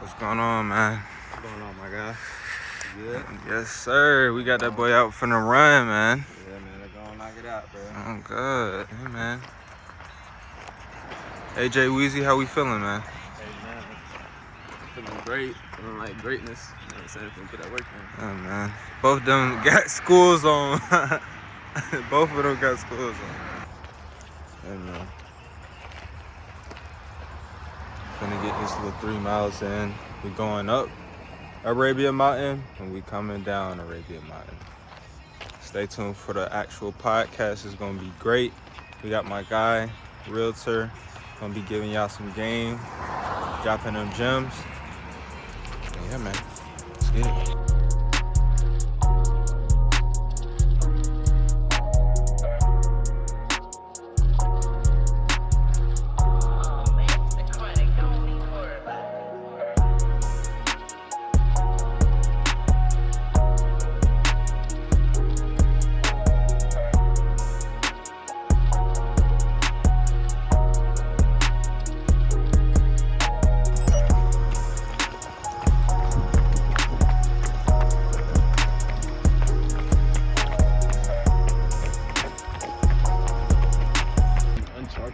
What's going on, man? What's going on, my guy? You good? Yes, sir. We got that boy out for the run, man. Yeah, man. They're gonna knock it out, bro. I'm good. Hey, man. AJ Weezy, how we feeling, man? Hey, man. Feeling great. Feeling like greatness. You know what I'm saying? Feeling put that work in. Oh, man. Both of them got schools on. Both of them got schools on. Hey, man. Finna get this little 3 miles in. We going up Arabia Mountain and we coming down Arabia Mountain. Stay tuned for the actual podcast. It's gonna be great. We got my guy, Realtor, gonna be giving y'all some game, dropping them gems. Yeah, man. Let's get it.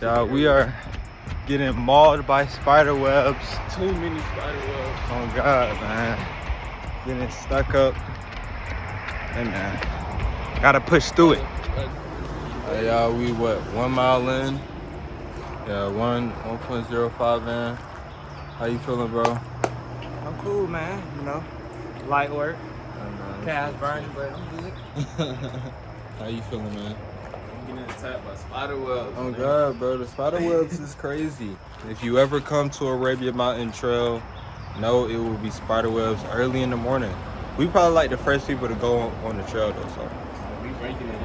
Y'all, we are getting mauled by spider webs. Too many spider webs. Oh God, man. Getting stuck up. Hey, man. Gotta push through it. Hey, y'all, we 1 mile in? Yeah, 1.05 in. How you feeling, bro? I'm cool, man. You know, light work, Hey, calves burning, but I'm good. How you feeling, man? I'm getting attacked by spider webs. Oh man. God, bro, the spider webs is crazy. If you ever come to Arabia Mountain Trail, know it will be spider webs early in the morning. We probably like the first people to go on the trail though, so. We breaking it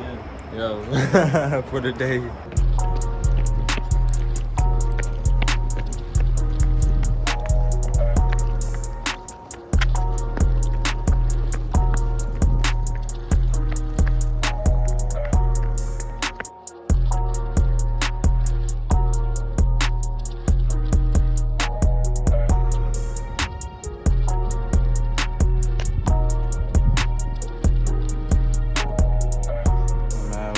in. Yo, for the day.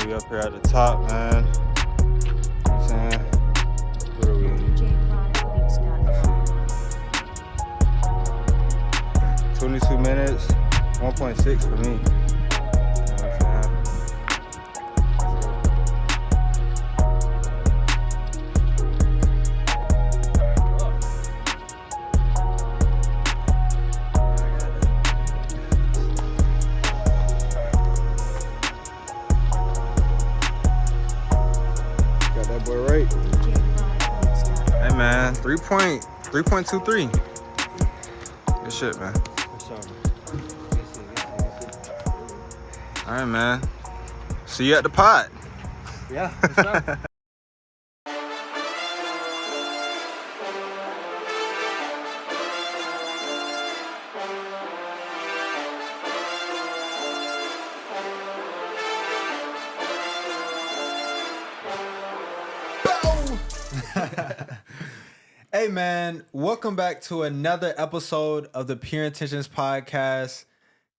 We up here at the top, man. You know what I'm saying? What are we? 22 minutes, 1.6 for me. You know what I'm saying? Got that boy right. Hey man, 3.23. Good shit, man. All right, man. See you at the pot. Yeah, what's up? Hey man, welcome back to another episode of the Pure Intentions Podcast.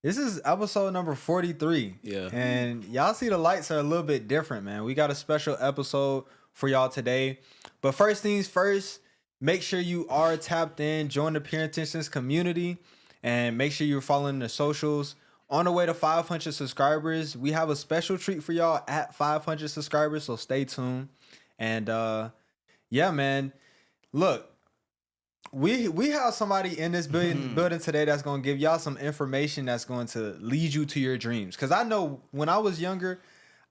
This is episode number 43. Yeah. And y'all see the lights are a little bit different, man. We got a special episode for y'all today. But first things first, make sure you are tapped in, join the Pure Intentions community, and make sure you're following the socials. On the way to 500 subscribers, we have a special treat for y'all at 500 subscribers, so stay tuned. And yeah, man. Look, we have somebody in this building today that's going to give y'all some information that's going to lead you to your dreams. Because I know when I was younger,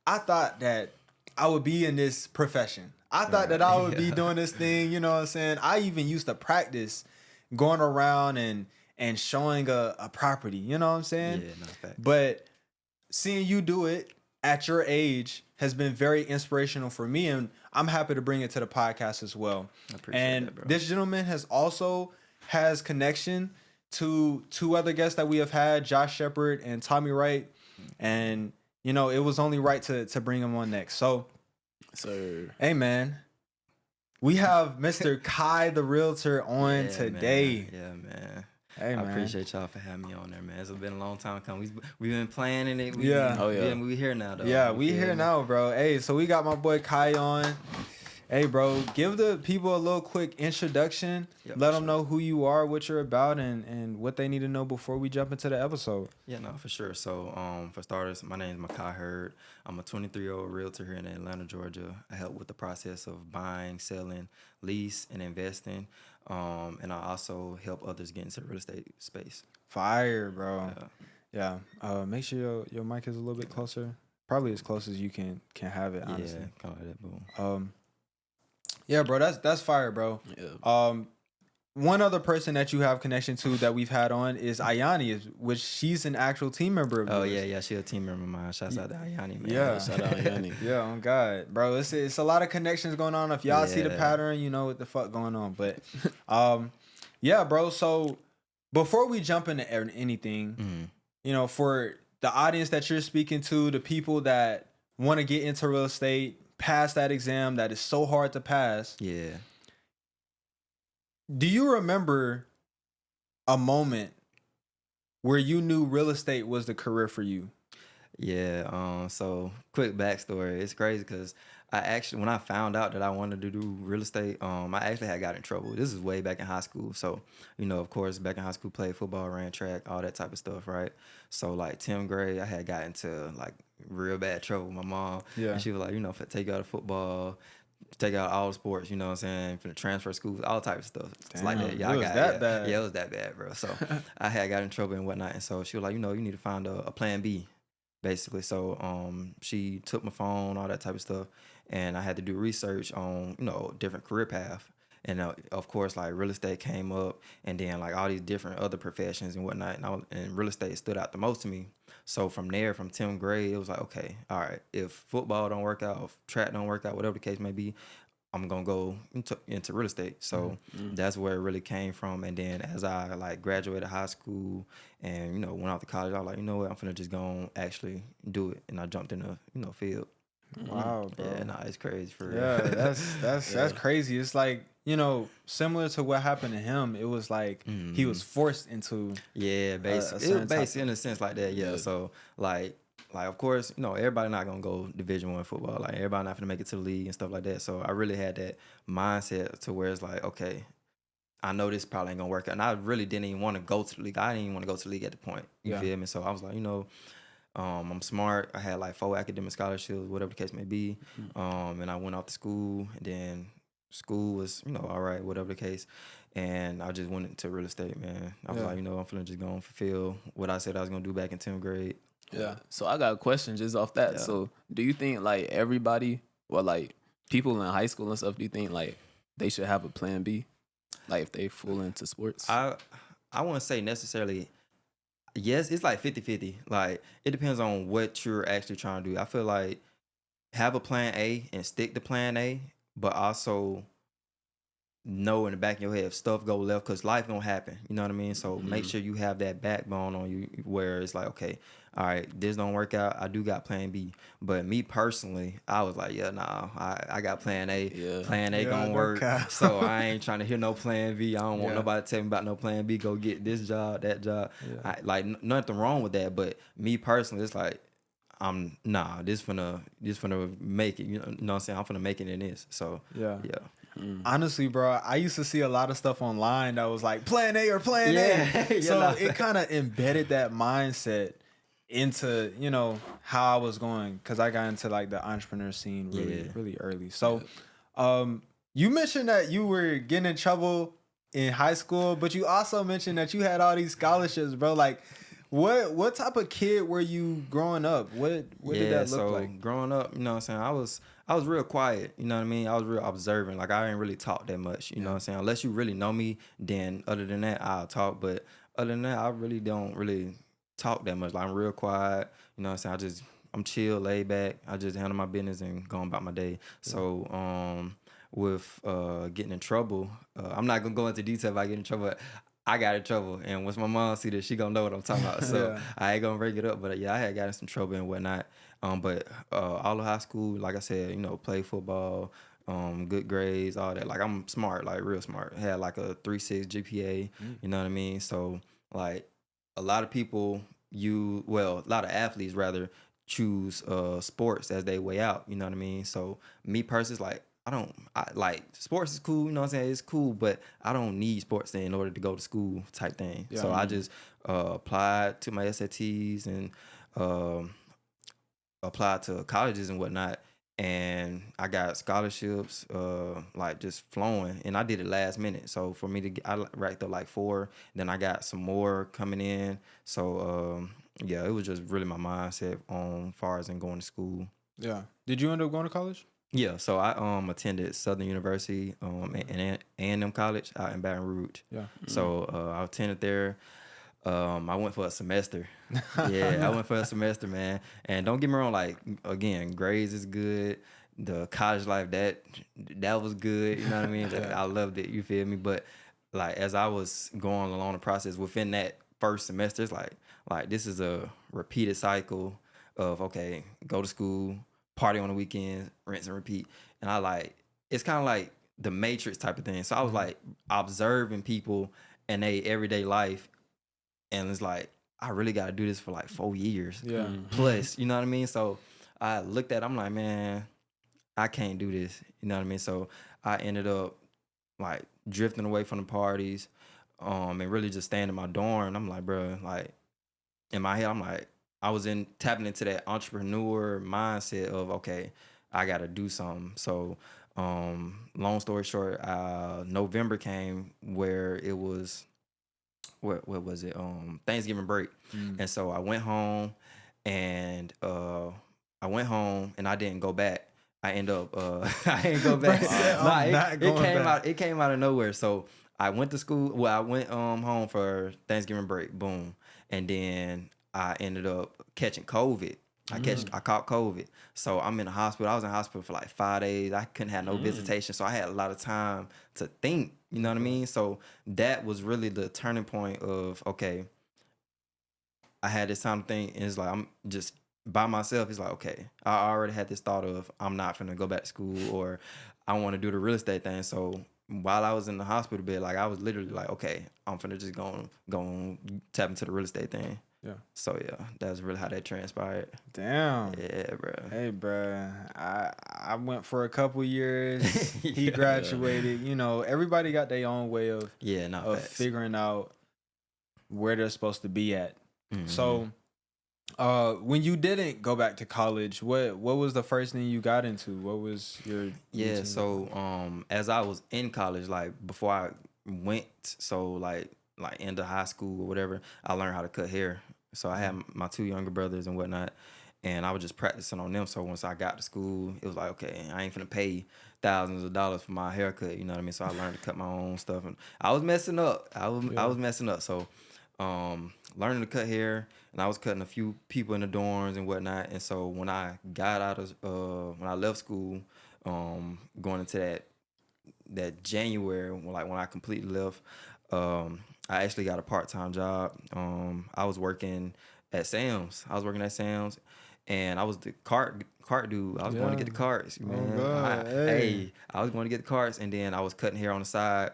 I thought that I would be in this profession. I thought that I would be doing this thing, you know what I'm saying? I even used to practice going around and showing a property, you know what I'm saying? Yeah, no facts. But seeing you do it at your age has been very inspirational for me, and I'm happy to bring it to the podcast as well. I appreciate And that, bro. this gentleman has connection to two other guests that we have had, Josh Shepard and Tommy Wright, and you know it was only right to bring him on next. So, So hey man, We have Mr. Kai the Realtor on today. Man. Yeah, man. Hey, I man. appreciate y'all for having me on there, man. It's been a long time coming. We've been planning it. Yeah. We here now, though. Yeah, You we feel here me? now, bro. Hey, so we got my boy Kai on. Hey, bro, give the people a little quick introduction. Yeah, Let for them sure. know who you are, what you're about, and what they need to know before we jump into the episode. Yeah, no, for sure. So, for starters, my name is Makai Hurd. I'm a 23-year-old realtor here in Atlanta, Georgia. I help with the process of buying, selling, lease, and investing. And I also help others get into the real estate space. Fire, bro. Yeah. Yeah. Make sure your mic is a little bit closer. Probably as close as you can have it, honestly. Yeah, kind of like that, boom. Yeah, bro, that's fire, bro. Yeah. One other person that you have connection to that we've had on is Ayani, which she's an actual team member of Oh, yours. yeah, she a team member of mine. Shouts out to Ayani, man. Yeah. Shout out Yanni. Yeah, on God, bro. It's a lot of connections going on. If y'all see the Yeah. pattern, you know what the fuck going on. But, yeah, bro. So before we jump into anything, Mhm. you know, for the audience that you're speaking to, the people that want to get into real estate, pass that exam that is so hard to pass. Yeah. Do you remember a moment where you knew real estate was the career for you? Yeah. So quick backstory. It's crazy because when I found out that I wanted to do real estate, I actually had got in trouble. This is way back in high school. So, of course, back in high school, played football, ran track, all that type of stuff, right? So, like 10th grade, I had got into like real bad trouble with my mom. Yeah. And she was like, for take you out of football, take out all the sports, you know what I'm saying? For the transfer schools, all type of stuff. It's like that. Damn, Yeah, it was that bad. Yeah, it was that bad, bro. So I had got in trouble and whatnot. And so she was like, you need to find a plan B, basically. So she took my phone, all that type of stuff. And I had to do research on, different career path. And of course, like real estate came up, and then like all these different other professions and whatnot. And real estate stood out the most to me. So from there, from 10th grade, it was like, okay, all right, if football don't work out, if track don't work out, whatever the case may be, I'm gonna go into real estate. So that's where it really came from. And then as I like graduated high school and went off to college, I was like, you know what, I'm finna just go and actually do it. And I jumped in the field. Wow, bro. Yeah, nah, it's crazy for real. Yeah, that's crazy. It's like, similar to what happened to him, it was like he was forced into Yeah, basically. It certain was type basically in a sense like that, yeah. So like of course, everybody not gonna go Division I football. Like everybody not gonna make it to the league and stuff like that. So I really had that mindset to where it's like, okay, I know this probably ain't gonna work out. And I really didn't even want to go to the league. I didn't even want to go to the league at the point. You feel me? So I was like, I'm smart. I had like 4 academic scholarships, whatever the case may be. And I went off to school, and then school was, all right, whatever the case. And I just went into real estate, man. I was like, I'm finna just go and fulfill what I said I was gonna do back in 10th grade. Yeah. So I got a question just off that. Yeah. So do you think like everybody or like people in high school and stuff, do you think like they should have a plan B? Like if they full into sports? I wouldn't say necessarily. Yes, it's like 50-50. Like it depends on what you're actually trying to do. I feel like have a plan A and stick to plan A, but also know in the back of your head if stuff go left, because life gonna happen. You know what I mean? So make sure you have that backbone on you where it's like, okay, all right, this don't work out, I do got plan B. But me personally, I was like, yeah, nah, I got plan A. Yeah. Plan A gonna no work. cap. So I ain't trying to hear no plan B. I don't want Yeah. nobody to tell me about no plan B. Go get this job, that job. Yeah. Nothing wrong with that. But me personally, it's like, this finna make it. You know what I'm saying? I'm finna make it in this. So Yeah. yeah. Honestly, bro, I used to see a lot of stuff online that was like plan A or plan Yeah. A. Yeah, So nah. it kind of embedded that mindset into, how I was going, because I got into like the entrepreneur scene really early. So you mentioned that you were getting in trouble in high school, but you also mentioned that you had all these scholarships, bro. Like what type of kid were you growing up? What did that look like? Growing up, you know what I'm saying, I was real quiet, you know what I mean? I was real observant. Like I didn't really talk that much, you know what I'm saying? Unless you really know me, then other than that, I'll talk. But other than that, I really don't really talk that much. Like I'm real quiet, you know what I'm saying? I'm chill, laid back. I just handle my business and go about my day. So with getting in trouble, I'm not gonna go into detail about getting in trouble, but I got in trouble, and once my mom see this, she gonna know what I'm talking about. So I ain't gonna break it up, but yeah, I had got in some trouble and whatnot. But all of high school, like I said, played football, good grades, all that. Like I'm smart, like real smart. Had like a 3.6 GPA. You know what I mean? So like a lot of people, a lot of athletes rather choose sports as their way out. You know what I mean? So me personally, like I like sports is cool. You know what I'm saying? It's cool, but I don't need sports in order to go to school type thing. Yeah. So I just applied to my SATs and um, applied to colleges and whatnot. And I got scholarships, like just flowing, and I did it last minute. So for me to get, I racked up like 4, then I got some more coming in. So yeah, it was just really my mindset on far as in going to school. Yeah. Did you end up going to college? Yeah, so I attended Southern University and A&M College out in Baton Rouge. Yeah. So I attended there. I went for a semester. Yeah, I went for a semester, man. And don't get me wrong, like again, grades is good. The college life that was good. You know what I mean? I loved it. You feel me? But like as I was going along the process within that first semester, it's like this is a repeated cycle of okay, go to school, party on the weekends, rinse and repeat. And it's kind of like the Matrix type of thing. So I was like observing people in their everyday life. And it's like, I really got to do this for like 4 years. Yeah. Plus, you know what I mean? So I looked at it, I'm like, man, I can't do this. You know what I mean? So I ended up like drifting away from the parties and really just staying in my dorm. And I'm like, bro, like in my head, I'm like, I was tapping into that entrepreneur mindset of, okay, I got to do something. So long story short, November came where it was, what was it? Thanksgiving break. And so I went home and I didn't go back. I end up I didn't go back. It came out of nowhere. So I went to school. Well, I went home for Thanksgiving break. Boom. And then I ended up catching COVID. I caught COVID. So I'm in the hospital. I was in the hospital for like 5 days. I couldn't have no visitation. So I had a lot of time to think, you know what I mean? So that was really the turning point of, okay, I had this time to think, and it's like, I'm just by myself. It's like, okay, I already had this thought of, I'm not finna go back to school, or I want to do the real estate thing. So while I was in the hospital bed, like I was literally like, okay, I'm finna just go tap into the real estate thing. Yeah. So yeah, that's really how that transpired. Damn. Yeah, bro. Hey, bro. I went for a couple years. He graduated. You know, everybody got their own way of figuring out where they're supposed to be at. So, when you didn't go back to college, what was the first thing you got into? What was your routine? So as I was in college, like before I went, so like into high school or whatever, I learned how to cut hair. So I had my 2 younger brothers and whatnot, and I was just practicing on them. So once I got to school, it was like, okay, I ain't finna pay thousands of dollars for my haircut. You know what I mean? So I learned to cut my own stuff, and I was messing up. I was messing up. So learning to cut hair, and I was cutting a few people in the dorms and whatnot. And so when I got out of when I left school, going into that January, when I completely left, I actually got a part-time job. I was working at Sam's. And I was the cart dude. I was going to get the carts, man. God, I was going to get the carts, and then I was cutting hair on the side.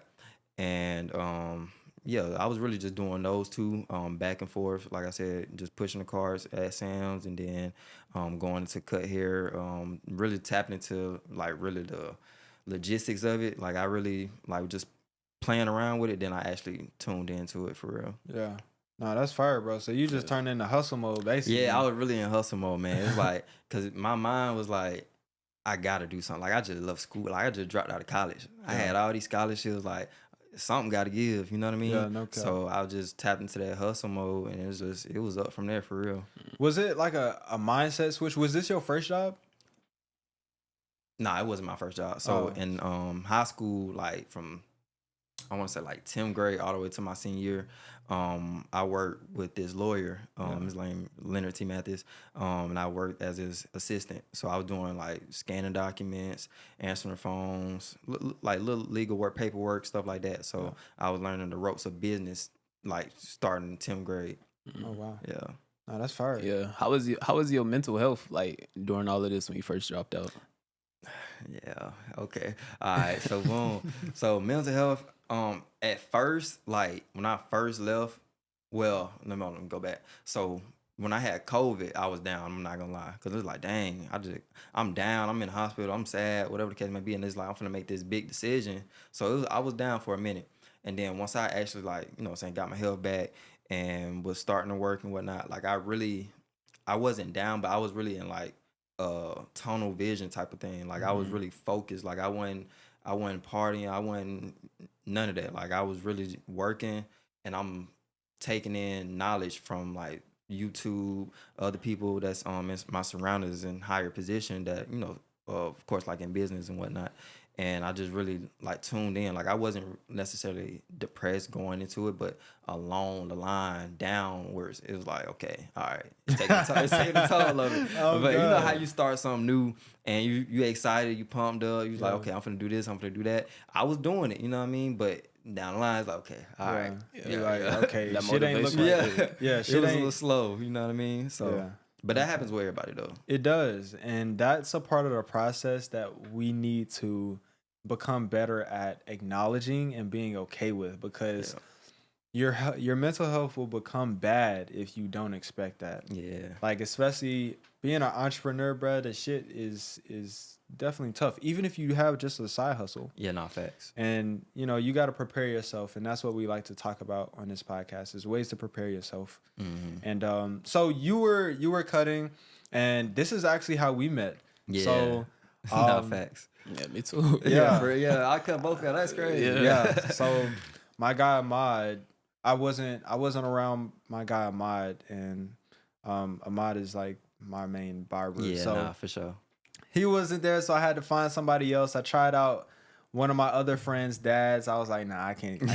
And I was really just doing those two back and forth. Like I said, just pushing the carts at Sam's, and then going to cut hair. Really tapping into like really the logistics of it. Like I really like just playing around with it. Then I actually tuned into it for real. Yeah. No, that's fire, bro. So you just turned into hustle mode, basically. Yeah, I was really in hustle mode, man. It's like, because my mind was like, I got to do something. Like, I just love school. Like, I just dropped out of college. I had all these scholarships. Like, something got to give. You know what I mean? Yeah, no cap. So I just tapped into that hustle mode, and it was up from there for real. Was it like a mindset switch? Was this your first job? Nah, it wasn't my first job. So in high school, like from, I want to say like 10th grade all the way to my senior year, I worked with this lawyer, his name Leonard T. Mathis, and I worked as his assistant. So I was doing like scanning documents, answering phones, like little legal work, paperwork, stuff like that. So I was learning the ropes of business, like starting in 10th grade. Oh wow. Yeah. No, that's fire. Yeah. How was your mental health like during all of this when you first dropped out? Yeah. Okay. All right. So boom. So mental health. At first, like when I first left, well, let me go back. So when I had COVID, I was down. I'm not gonna lie, cause it was like, dang, I'm down. I'm in the hospital. I'm sad. Whatever the case may be, and it's like I'm gonna make this big decision. So I was down for a minute, and then once I actually like, what I'm saying, got my health back and was starting to work and whatnot, like I wasn't down, but I was really in like tunnel vision type of thing. Like I was really focused. Like I wasn't partying. I wasn't none of that. Like I was really working, and I'm taking in knowledge from like YouTube, other people that's in my surroundings in higher position that of course, like in business and whatnot. And I just really like tuned in. Like I wasn't necessarily depressed going into it, but along the line downwards, it was like, okay, all right, it's taking the toll of it. Oh, But you know God. how you start something new and you excited, you pumped up, you was like, Yeah. okay, I'm finna do this, I'm finna do that. I was doing it, you know what I mean? But down the line, it's like, okay, all right. You're like, okay, That shit ain't look motivation. like Yeah, Yeah, it shit was a little ain't. slow, you know what I mean? So, Yeah. but that happens with everybody though. It does, and that's a part of the process that we need to become better at acknowledging and being okay with, because your mental health will become bad if you don't expect that. Yeah. Like, especially being an entrepreneur, bro, the shit is definitely tough. Even if you have just a side hustle. Yeah, not facts. And you got to prepare yourself, and that's what we like to talk about on this podcast, is ways to prepare yourself. And so you were cutting, and this is actually how we met. Yeah. So Not facts. Yeah, me too. Yeah. I cut both of y'all. That's crazy. yeah. So my guy Ahmad, I wasn't around my guy Ahmad, and Ahmad is like my main barber. Yeah, so nah, for sure. he wasn't there, so I had to find somebody else. I tried out one of my other friends' dads. I was like, nah, I can't. You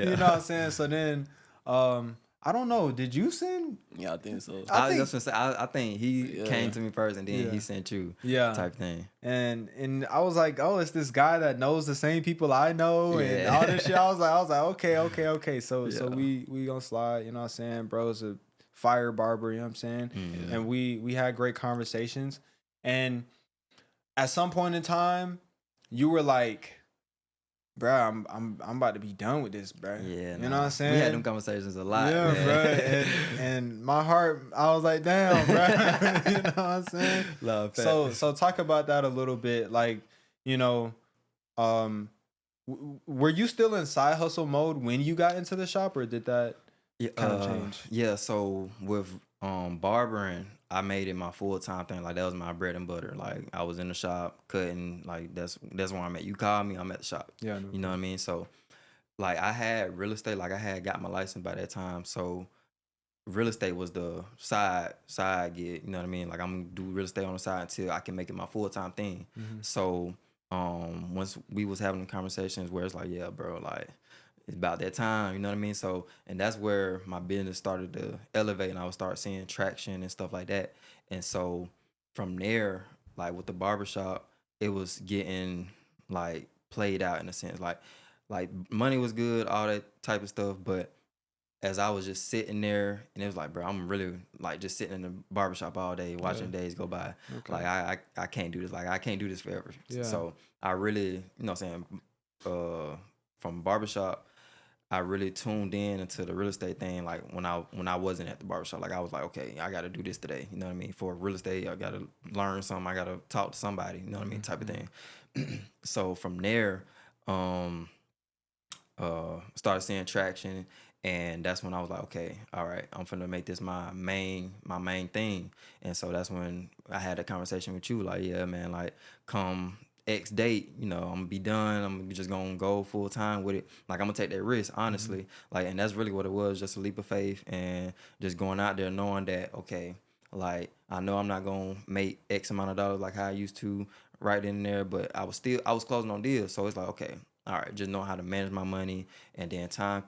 know what I'm saying? So then, I don't know. Did you send? Yeah, I think so. I I think- was just gonna say, I think he Yeah. came to me first, and then Yeah. he sent you. Yeah. Type thing. And I was like, oh, it's this guy that knows the same people I know and Yeah. all this shit. I was like, okay. So Yeah. we gonna slide. You know what I'm saying? Bro's a fire barber. You know what I'm saying? Mhm. And we had great conversations. And at some point in time, you were like, bruh, I'm about to be done with this, bruh. Yeah, You know what I'm saying? We had them conversations a lot. Yeah, man. bruh. And my heart, I was like, damn, bruh. You know what I'm saying? Love So talk about that a little bit. Like, were you still in side hustle mode when you got into the shop, or did that kind of change? Yeah, so with barbering, I made it my full-time thing. Like that was my bread and butter. Like I was in the shop cutting. Like that's where I'm at. You call me, I'm at the shop. Yeah, I know. You know what I mean? So like I had real estate. Like I had got my license by that time. So real estate was the side gig. You know what I mean? Like I'm gonna do real estate on the side until I can make it my full-time thing. So once we was having conversations where it's like, yeah, bro, like it's about that time, you know what I mean? So, and that's where my business started to elevate, and I would start seeing traction and stuff like that. And so from there, like with the barbershop, it was getting like played out in a sense. Like money was good, all that type of stuff, but as I was just sitting there, and it was like, bro, I'm really like just sitting in the barbershop all day, watching days go by. Okay. Like I can't do this. Like I can't do this forever. Yeah. So I really, you know what I'm saying, from barbershop, I really tuned in into the real estate thing. Like when I wasn't at the barbershop, like I was like, okay, I got to do this today. You know what I mean? For real estate, I got to learn something. I got to talk to somebody. You know what I mean? Type of thing. So from there, started seeing traction, and that's when I was like, okay, all right, I'm finna make this my main thing. And so that's when I had a conversation with you, like, yeah, man, like come X date, I'm gonna be done. I'm just gonna go full time with it. Like I'm gonna take that risk, honestly. Like, and that's really what it was, just a leap of faith and just going out there knowing that, okay, like I know I'm not gonna make X amount of dollars like how I used to right in there, but I was closing on deals. So it's like, okay, all right, just know how to manage my money, and then time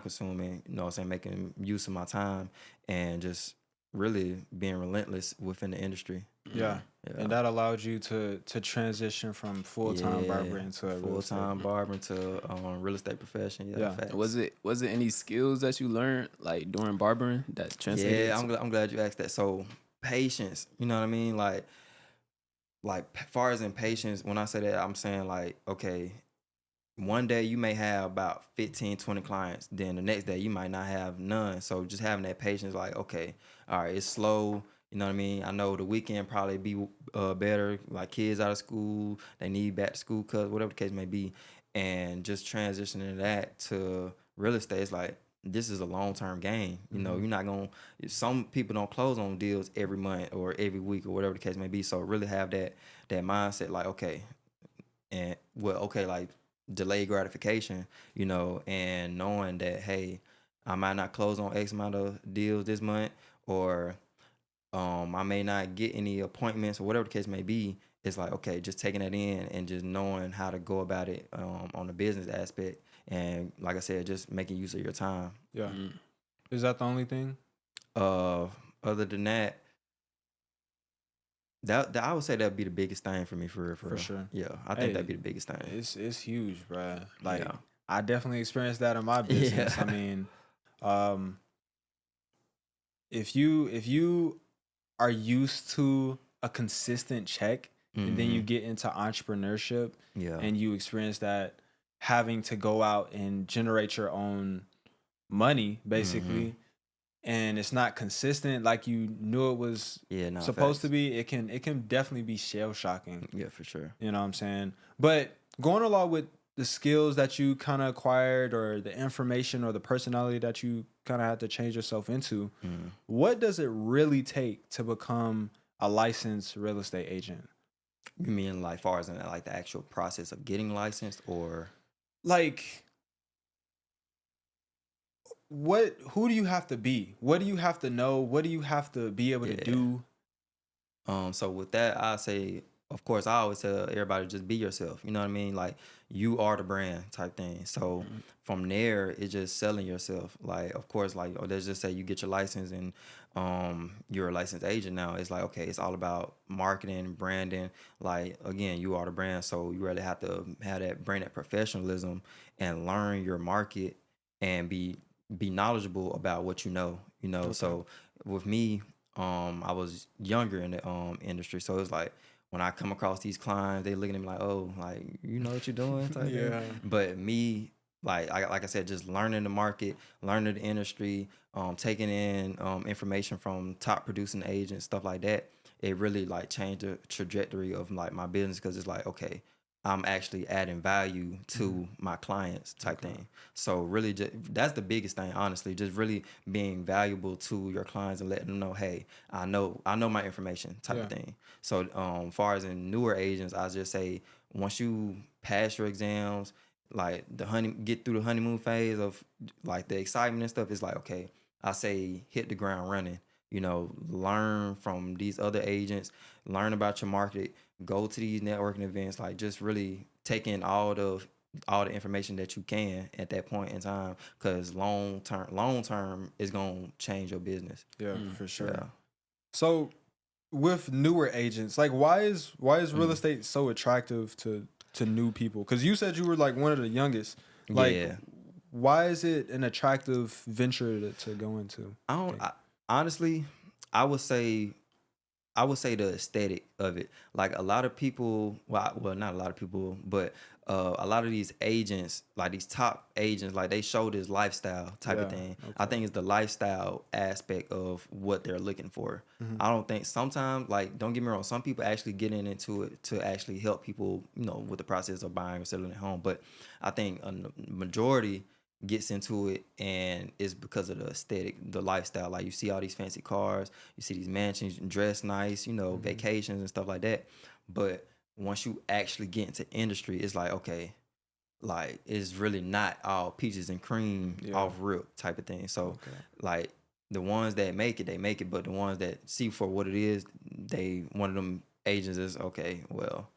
consuming, you know what I'm saying, making use of my time and just really being relentless within the industry. Yeah. And that allowed you to transition from full-time barber into a real estate. full-time barber into real estate profession. Yeah. Facts. Was it any skills that you learned like during barbering that translated? Yeah, I'm glad you asked that. So patience, you know what I mean? Like like far as impatience, when I say that, I'm saying like, okay, one day you may have about 15, 20 clients. Then the next day you might not have none. So just having that patience, like, okay, all right, it's slow. You know what I mean? I know the weekend probably be better. Like kids out of school, they need back to school cuts, whatever the case may be. And just transitioning that to real estate, it's like, this is a long-term game. You know, you're not going to, some people don't close on deals every month or every week or whatever the case may be. So really have that mindset, like, okay, and well, okay, like delayed gratification, you know, and knowing that, hey, I might not close on X amount of deals this month, or I may not get any appointments or whatever the case may be. It's like, okay, just taking that in and just knowing how to go about it on the business aspect. And like I said, just making use of your time. Yeah. Is that the only thing? Other than that, that I would say that'd be the biggest thing for me, for real, For real. sure. Yeah, I think Hey, that'd be the biggest thing. It's huge, bruh. Like Yeah. I definitely experienced that in my business. Yeah. I mean, if you are used to a consistent check and then you get into entrepreneurship Yeah. and you experience that having to go out and generate your own money basically and it's not consistent like you knew it was Yeah, no, supposed to facts. be, it can definitely be shell shocking. Yeah, for sure. You know what I'm saying? But going along with the skills that you kind of acquired or the information or the personality that you kind of had to change yourself into, what does it really take to become a licensed real estate agent? You mean like far as in like the actual process of getting licensed, or Like who do you have to be? What do you have to know? What do you have to be able to Yeah. do? So with that, I say, of course, I always tell everybody, just be yourself. You know what I mean? Like, you are the brand type thing. So from there, it's just selling yourself. Like, of course, like, or let's just say you get your license and you're a licensed agent now. It's like, okay, it's all about marketing, branding. Like, again, you are the brand. So you really have to have that brand, that professionalism, and learn your market and be knowledgeable about what you know. You know, so with me, I was younger in the industry, so it's like when I come across these clients, they looking at me like, "Oh, like you know what you're doing," type Yeah. thing. But me, like I said, just learning the market, learning the industry, taking in information from top producing agents, stuff like that. It really like changed the trajectory of like my business, because it's like, okay, I'm actually adding value to my clients type thing. So really, that's the biggest thing, honestly. Just really being valuable to your clients and letting them know, hey, I know my information type of thing. So far as in newer agents, I just say once you pass your exams, like get through the honeymoon phase of like the excitement and stuff, it's like, okay, I say hit the ground running. You know, learn from these other agents, learn about your market, go to these networking events, like just really take in all the information that you can at that point in time, because long term is gonna change your business. Yeah, for sure. Yeah. So with newer agents, like why is real estate so attractive to new people? Because you said you were like one of the youngest. Like, Yeah. why is it an attractive venture to go into? Honestly, I would say the aesthetic of it. Like a lot of people, well, not a lot of people, but a lot of these agents, like these top agents, like they show this lifestyle type of thing. I think it's the lifestyle aspect of what they're looking for. I don't think sometimes, like, don't get me wrong, some people actually get into it to actually help people, you know, with the process of buying or selling at home. But I think a majority gets into it and it's because of the aesthetic, the lifestyle. Like you see all these fancy cars, you see these mansions, dress nice, you know, vacations and stuff like that. But once you actually get into industry, it's like, okay, like it's really not all peaches and cream off rip type of thing. So like the ones that make it, they make it, but the ones that see for what it is, one of them agents is, okay, well,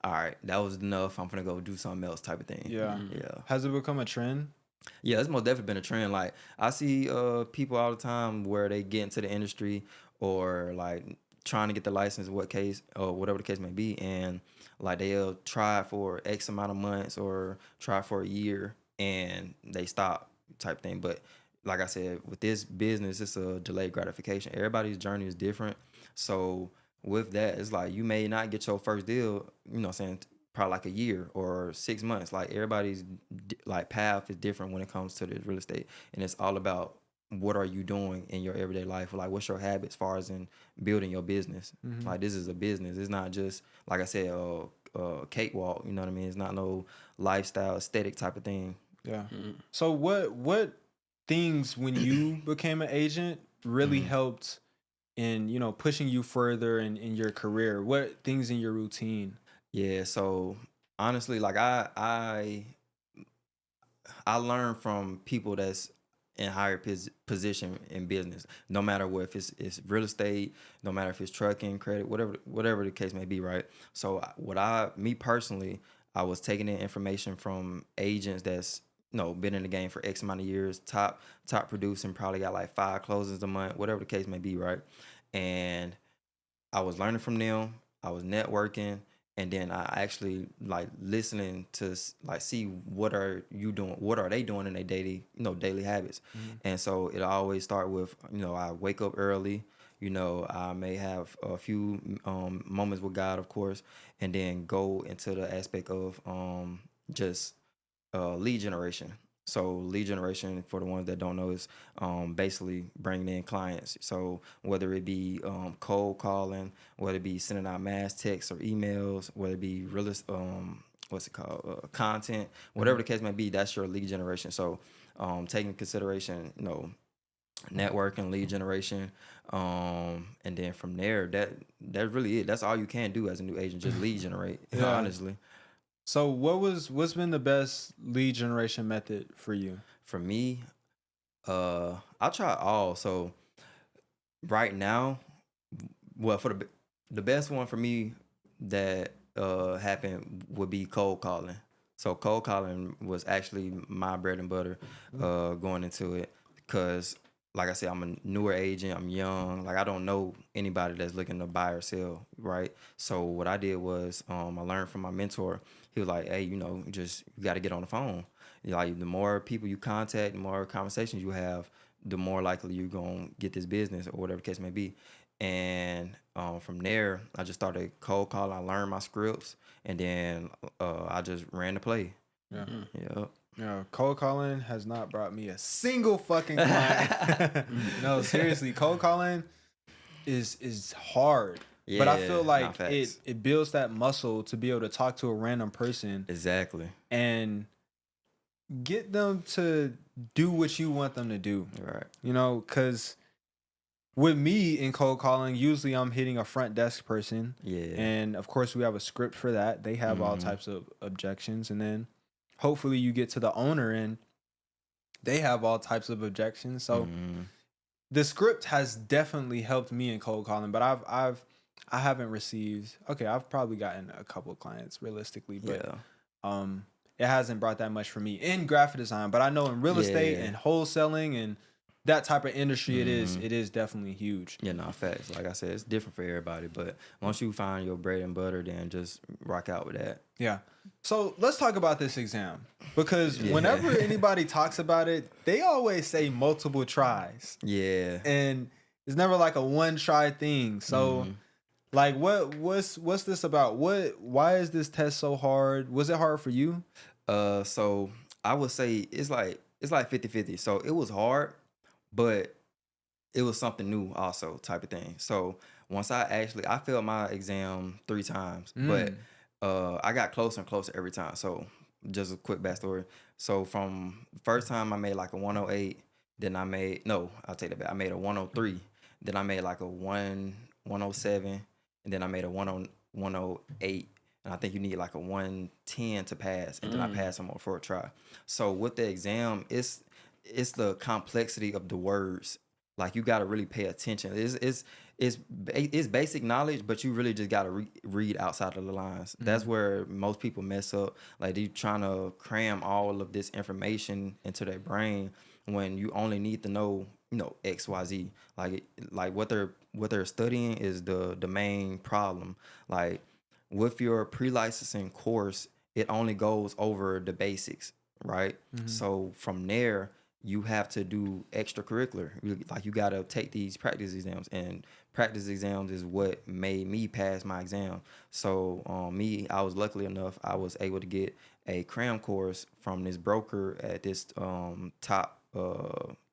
all right, that was enough, I'm gonna go do something else type of thing. Yeah. Yeah. Has it become a trend? Yeah, it's most definitely been a trend. Like I see people all the time where they get into the industry or like trying to get the license, what case or whatever the case may be, and like they'll try for X amount of months or try for a year and they stop type thing. But like I said, with this business, it's a delayed gratification. Everybody's journey is different. So with that, it's like you may not get your first deal, you know what I'm saying, probably like a year or 6 months. Like everybody's like path is different when it comes to the real estate. And it's all about what are you doing in your everyday life? Like what's your habits as far as in building your business? Like this is a business. It's not just like I said, cakewalk, you know what I mean? It's not no lifestyle aesthetic type of thing. Yeah. So what things when you became an agent really helped in, you know, pushing you further in your career? What things in your routine? Yeah, so honestly, like I learn from people that's in higher position in business. No matter what, if it's real estate, no matter if it's trucking, credit, whatever the case may be, right? So me personally, I was taking in information from agents that's been in the game for X amount of years, top producing, probably got like 5 closings a month, whatever the case may be, right? And I was learning from them. I was networking, and then I actually like listening to like see what are you doing, what are they doing in their daily habits. And so it always start with I wake up early. I may have a few moments with God, of course, and then go into the aspect of just lead generation. So lead generation, for the ones that don't know, is basically bringing in clients. So whether it be cold calling, whether it be sending out mass texts or emails, whether it be content, whatever the case may be, that's your lead generation. So taking consideration, networking, lead generation, and then from there, that's really it. That's all you can do as a new agent, just lead generate. Yeah. Honestly. So what's been the best lead generation method for you? For me, I'll try all. So right now, well, for the best one for me that happened would be cold calling. So cold calling was actually my bread and butter going into it, because like I said, I'm a newer agent. I'm young. Like I don't know anybody that's looking to buy or sell, right? So what I did was I learned from my mentor. He was like, "Hey, you got to get on the phone. Like the more people you contact, the more conversations you have, the more likely you're gonna get this business or whatever the case may be." And from there, I just started cold calling. I learned my scripts, and then I just ran the play. Yeah. Yeah. Yeah, cold calling has not brought me a single fucking client. No, seriously, cold calling is hard. But I feel like it builds that muscle to be able to talk to a random person Exactly. and get them to do what you want them to do. Right. Because with me in cold calling, usually I'm hitting a front desk person. Yeah. And of course, we have a script for that. They have all types of objections. And then hopefully you get to the owner and they have all types of objections. So the script has definitely helped me in cold calling, but I haven't received, I've probably gotten a couple of clients realistically, but it hasn't brought that much for me in graphic design. But I know in real estate and wholesaling and that type of industry, it is definitely huge. Yeah, no, facts. Like I said, it's different for everybody. But once you find your bread and butter, then just rock out with that. Yeah. So let's talk about this exam, because whenever anybody talks about it, they always say multiple tries. Yeah. And it's never like a one try thing. So like what's this about? Why is this test so hard? Was it hard for you? So I would say it's like 50-50. So it was hard, but it was something new also, type of thing. So once I failed my exam 3 times, but I got closer and closer every time. So just a quick backstory. So from first time I made like a 108, then I made I'll take that back. I made a 103, then I made like a 107, and then I made a 108. And I think you need like a 110 to pass, and then I passed them for a try. So with the exam, it's the complexity of the words. Like you got to really pay attention. It's basic knowledge, but you really just got to read outside of the lines. That's where most people mess up. Like they trying to cram all of this information into their brain when you only need to know, X, Y, Z. Like what they're studying is the main problem. Like with your pre-licensing course, it only goes over the basics, right? So from there, you have to do extracurricular. Like you got to take these practice exams, and practice exams is what made me pass my exam. So I was lucky enough, I was able to get a cram course from this broker at this top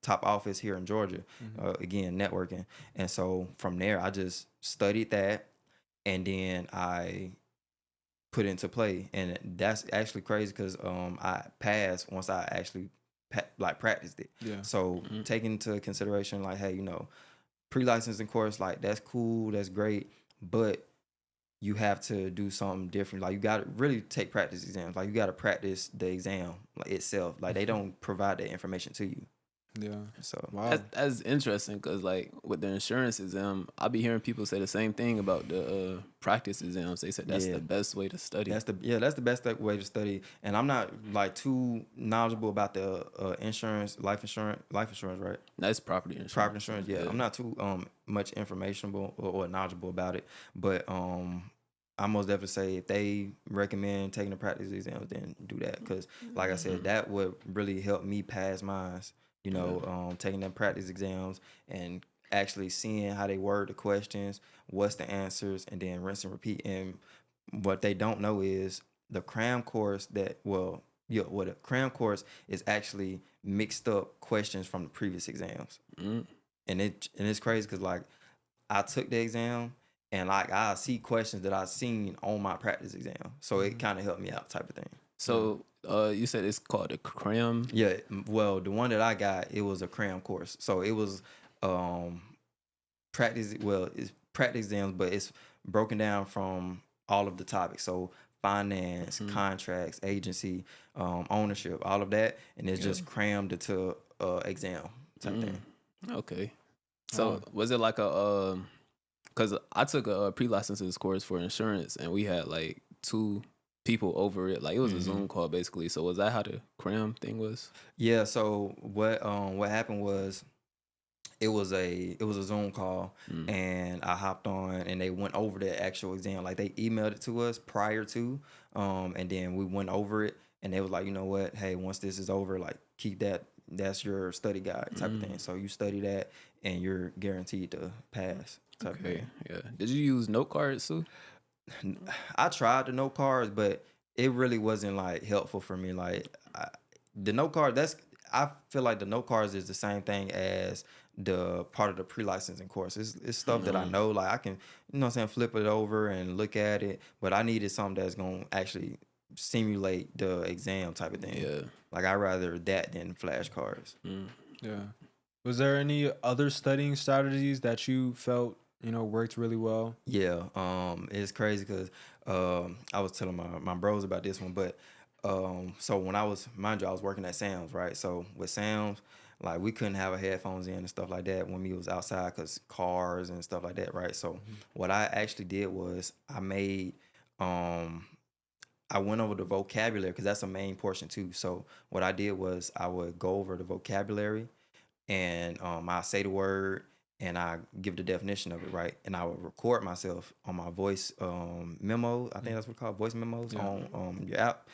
office here in Georgia. Again, networking. And so from there, I just studied that, and then I put into play, and that's actually crazy because I passed once I actually practiced it. Yeah. So taking into consideration, like, hey, pre-licensing course, like that's cool, that's great, but you have to do something different. Like you got to really take practice exams. Like you got to practice the exam like itself. Like they don't provide that information to you. Yeah. So Wow. That's interesting because, like, with the insurance exam, I be hearing people say the same thing about the practice exams. They said that's Yeah. the best way to study. that's the best way to study. And I'm not like too knowledgeable about the life insurance, right? That's property insurance. Property insurance, yeah. I'm not too much informational or knowledgeable about it, but I most definitely say if they recommend taking the practice exams, then do that, because like I said, that would really help me pass mine. Taking them practice exams and actually seeing how they word the questions, what's the answers, and then rinse and repeat. And what they don't know is the cram course the cram course is actually mixed up questions from the previous exams. And it's crazy because like I took the exam and like I see questions that I've seen on my practice exam, so it kind of helped me out, type of thing. So you said it's called a cram. Yeah, well, the one that I got, it was a cram course, so it was practice. Well, it's practice exams, but it's broken down from all of the topics. So finance, contracts, agency, ownership, all of that, and it's just crammed into exam type thing. Okay. So was it like a because I took a pre-licenses course for insurance, and we had like 2 people over it. Like it was a Zoom call basically. So was that how the cram thing was? Yeah. So what happened was it was a Zoom call, and I hopped on, and they went over the actual exam. Like they emailed it to us prior to, and then we went over it, and they was like, you know what? Hey, once this is over, like keep that. That's your study guide type of thing. So you study that, and you're guaranteed to pass type of thing. Yeah. Did you use note cards too? I tried the note cards, but it really wasn't like helpful for me. Like the note card, I feel like the note cards is the same thing as the part of the pre-licensing course. It's stuff that I know, like I can, you know what I'm saying, flip it over and look at it, but I needed something that's going to actually simulate the exam type of thing. Yeah. Like I'd rather that than flashcards. Yeah. Was there any other studying strategies that you felt, worked really well? Yeah. It's crazy because I was telling my bros about this one, but so when I was working at Sam's, right? So with Sam's, like we couldn't have our headphones in and stuff like that when we was outside because cars and stuff like that, right? So what I actually did was I went over the vocabulary because that's a main portion too. So what I did was I would go over the vocabulary, and I say the word, and I give the definition of it, right? And I would record myself on my voice memo. I think that's what it's called, voice memos on your app.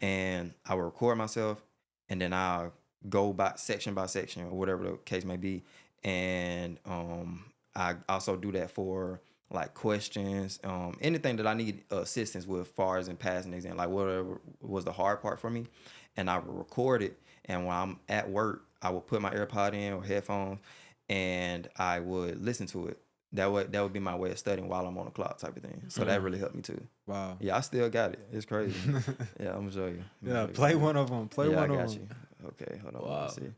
And I would record myself, and then I'll go by section or whatever the case may be. And I also do that for like questions, anything that I need assistance with, far as in passing the exam, like whatever was the hard part for me, and I would record it. And when I'm at work, I would put my AirPod in or headphones, and I would listen to it. That would be my way of studying while I'm on the clock, type of thing. So that really helped me too. Wow. Yeah, I still got it. It's crazy. Yeah, I'm gonna show you. Play one of them. Play one I of got them. you. Okay, hold on. Wow. Let's see.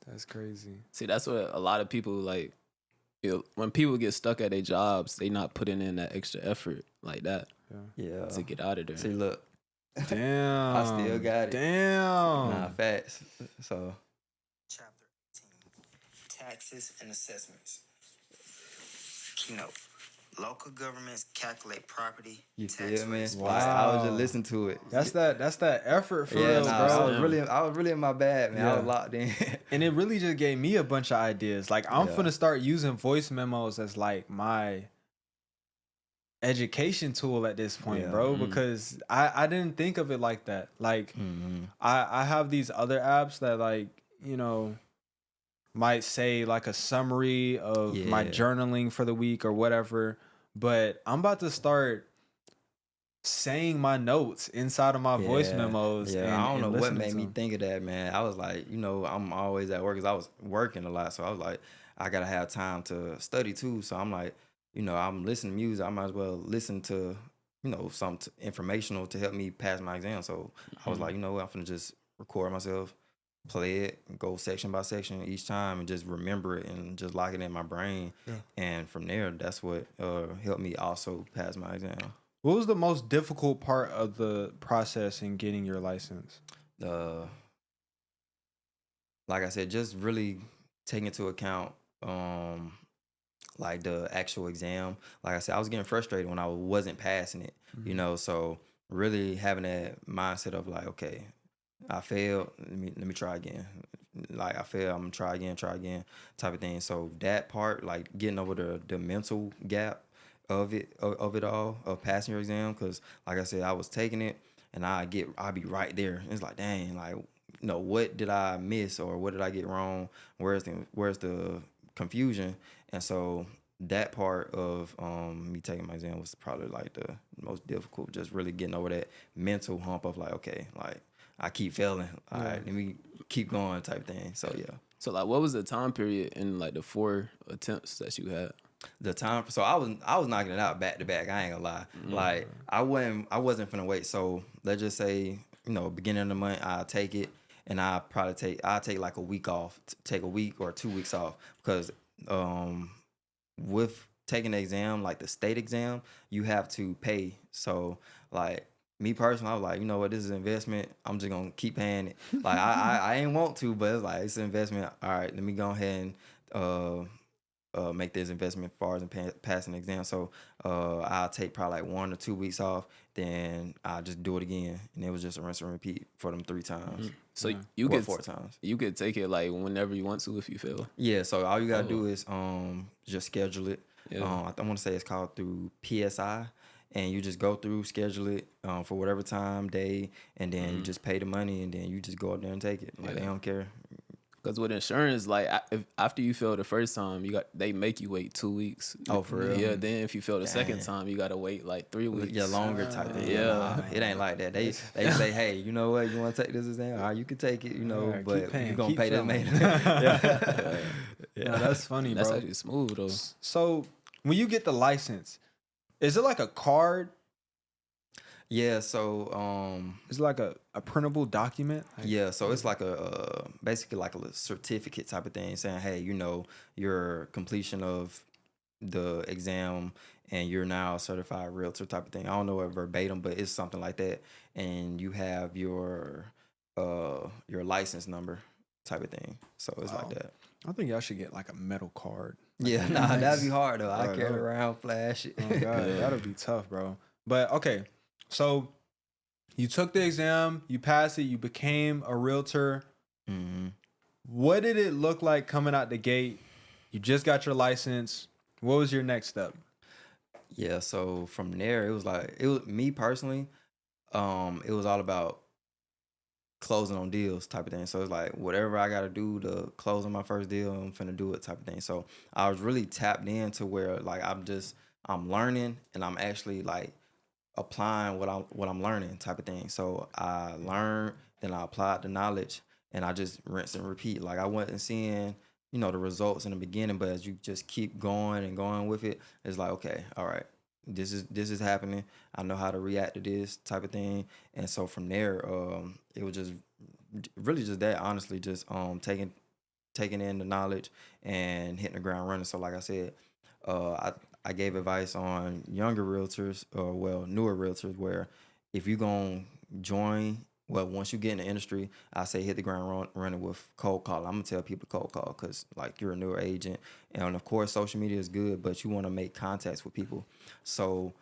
That's crazy. See, that's what a lot of people like. When people get stuck at their jobs, they not putting in that extra effort like that Yeah. to get out of there. See, look. Damn. I still got it. Damn. Nah, facts. So. Chapter 18, Taxes and Assessments. Keynote. Local governments calculate property You tax feel me? rates. Like, I was Wow. just listening to it. That's that effort for Yeah, real, nah, bro. I was really in my bag, man. I Yeah. was locked in. And it really just gave me a bunch of ideas. Like I'm Yeah. finna start using voice memos as like my education tool at this point, Yeah. bro, because I didn't think of it like that. Like I have these other apps that like, you know, might say like a summary of my journaling for the week or whatever, but I'm about to start saying my notes inside of my voice memos. Yeah, and, I don't know what listening made to me them. think of that, man. I was like, you know, I'm always at work because I was working a lot. So I was like, I got to have time to study too. So I'm like, you know, I'm listening to music. I might as well listen to, you know, something informational to help me pass my exam. So I was like, you know what, I'm finna just record myself, play it, go section by section each time and just remember it and just lock it in my brain. Yeah. And from there, that's what helped me also pass my exam. What was the most difficult part of the process in getting your license? Like I said, just really taking into account like the actual exam. Like I said, I was getting frustrated when I wasn't passing it, you know, so really having that mindset of like, okay, I failed, let me try again. Like I failed, I'm gonna try again type of thing. So that part, like getting over the mental gap of it all, of passing your exam, because like I said, I was taking it and I'd be right there. It's like, dang, like, you know, what did I miss or what did I get wrong? Where's the confusion? And so that part of me taking my exam was probably like the most difficult, just really getting over that mental hump of like, okay, like I keep failing, all right, let me keep going type thing. So yeah. So like, what was the time period in like the 4 attempts that you had? The time, so I was knocking it out back to back. I ain't gonna lie. Like I wasn't finna wait. So let's just say, you know, beginning of the month, I'll take it, and I'll take like a week off, take a week or 2 weeks off, because with taking the exam, like the state exam, you have to pay. So like me personally, I was like, you know what, this is an investment. I'm just gonna keep paying it. Like I ain't want to, but it's like it's an investment. All right, let me go ahead and make this investment as far as passing the exam. So I'll take probably like 1 or 2 weeks off, then I'll just do it again, and it was just a rinse and repeat for them 3 times. So you could 4 times. You could take it like whenever you want to if you fail. Yeah. So all you gotta do is just schedule it. Yeah. I want to say it's called through PSI. And you just go through, schedule it for whatever time, day, and then you just pay the money, and then you just go up there and take it. Like they don't care. Because with insurance, like if after you fail the first time, they make you wait 2 weeks. Oh, for real? Yeah. Then if you fail the second time, you gotta wait like 3 weeks. Yeah, longer type thing. Yeah. Nah, it ain't like that. They say, hey, you know what? You want to take this exam? All right, you can take it. You know, Yeah, but paying, you gonna pay that man. No, that's funny, bro. That's actually smooth though. So when you get the license, is it like a card? Yeah. So Is it like a printable document? Like, yeah. So it's like a basically like a certificate type of thing, saying, hey, you know, your completion of the exam and you're now a certified realtor type of thing. I don't know it verbatim, but it's something like that. And you have your license number type of thing. So it's like that. I think y'all should get like a metal card. Yeah, nah, that'd be hard though. I Right, carry right. around, flash it. Oh god, that'll be tough, bro. But okay, so you took the exam, you passed it, you became a realtor. Mm-hmm. What did it look like coming out the gate? You just got your license. What was your next step? Yeah, so from there, it was me personally. It was all about closing on deals type of thing. So it's like whatever I got to do to close on my first deal, I'm finna do it type of thing. So I was really tapped into where like I'm learning and I'm actually like applying what I'm learning type of thing. So I learned, then I applied the knowledge, and I just rinse and repeat. Like I wasn't seeing, you know, the results in the beginning, but as you just keep going and going with it, it's like, okay, all right, this is happening. I know how to react to this type of thing. And so from there, it was just really just that, honestly, just taking in the knowledge and hitting the ground running. So like I said, I gave advice on younger realtors, or newer realtors, where if you're gonna join, once you get in the industry, I say hit the ground running with cold call. I'm gonna tell people to cold call, because like you're a newer agent, and of course social media is good, but you want to make contacts with people. So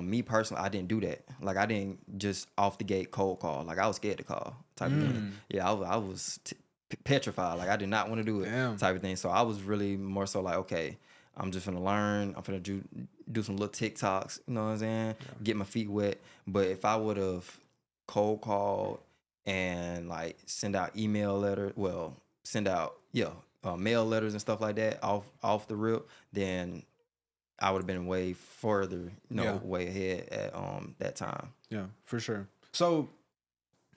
me personally, I didn't do that. Like I didn't just off the gate cold call. Like I was scared to call type of thing. Yeah, I was petrified. Like I did not want to do it. Damn. Type of thing. So I was really more so like, okay, I'm just gonna learn. I'm gonna do some little TikToks. You know what I'm saying? Yeah. Get my feet wet. But if I would have cold called and like send out email letter, send out mail letters and stuff like that off the rip, then I would have been way further, way ahead at that time. Yeah, for sure. So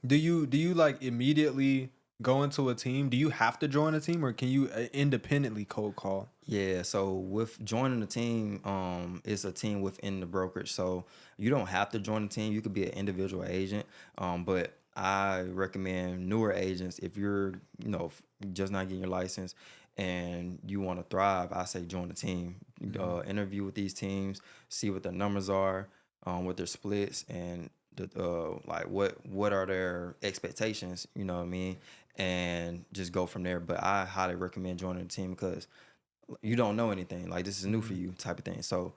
do you like immediately go into a team? Do you have to join a team, or can you independently cold call? Yeah, so with joining the team, it's a team within the brokerage. So you don't have to join the team. You could be an individual agent. But I recommend newer agents, if you're, just not getting your license and you want to thrive, I say join the team. Interview with these teams, see what their numbers are, what their splits, and like what are their expectations, you know what I mean? And just go from there. But I highly recommend joining the team because you don't know anything. Like, this is new for you type of thing. So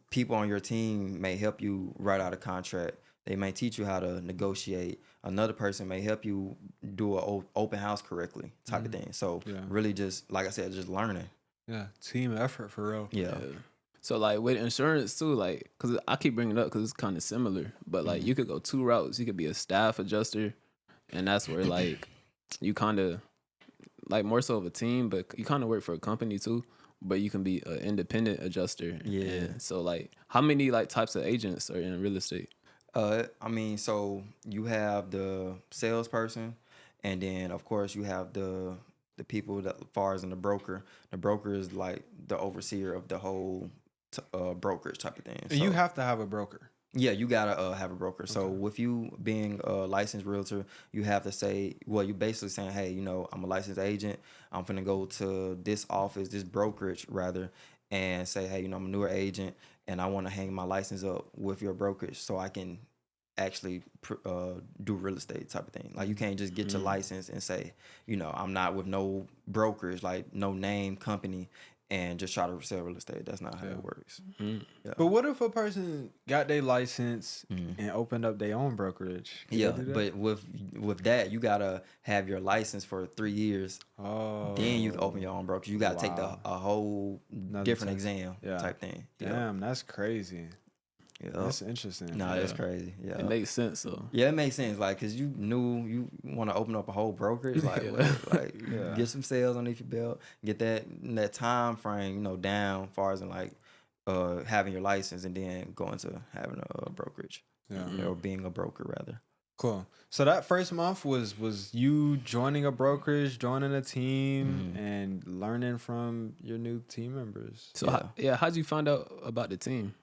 people on your team may help you write out a contract. They may teach you how to negotiate. Another person may help you do an open house correctly type of thing. So really just, like I said, just learning. Yeah, team effort for real. Yeah. So like with insurance too, like, cause I keep bringing it up because it's kind of similar, but like you could go two routes. You could be a staff adjuster, and that's where like you kind of like more so of a team, but you kind of work for a company too. But you can be an independent adjuster. Yeah. And so like, how many like types of agents are in real estate? I mean, so you have the salesperson, and then of course you have the people that, as far as in the broker. The broker is like the overseer of the whole brokerage type of thing. And you have to have a broker. Yeah, you gotta have a broker. So with you being a licensed realtor, you have to say, well, you're basically saying, hey, I'm a licensed agent. I'm finna go to this office, this brokerage rather, and say, hey, I'm a newer agent, and I want to hang my license up with your brokerage so I can actually do real estate type of thing. Like, you can't just get your license and say, I'm not with no brokers, like no name company, and just try to sell real estate. That's not how it works. Yeah. But what if a person got their license and opened up their own brokerage? But with that, you gotta have your license for 3 years. Oh, then you can open your own brokerage. You gotta take a whole different exam type thing. Damn, that's crazy. Yeah, that's interesting. No, that's crazy. Yeah, it makes sense though. Yeah, it makes sense. Like, cause you knew you want to open up a whole brokerage. Like, get some sales underneath your belt, get that time frame, down, as far as in like having your license, and then going to having a brokerage. Or being a broker rather. Cool. So that first month was you joining a brokerage, joining a team, and learning from your new team members. So how'd you find out about the team?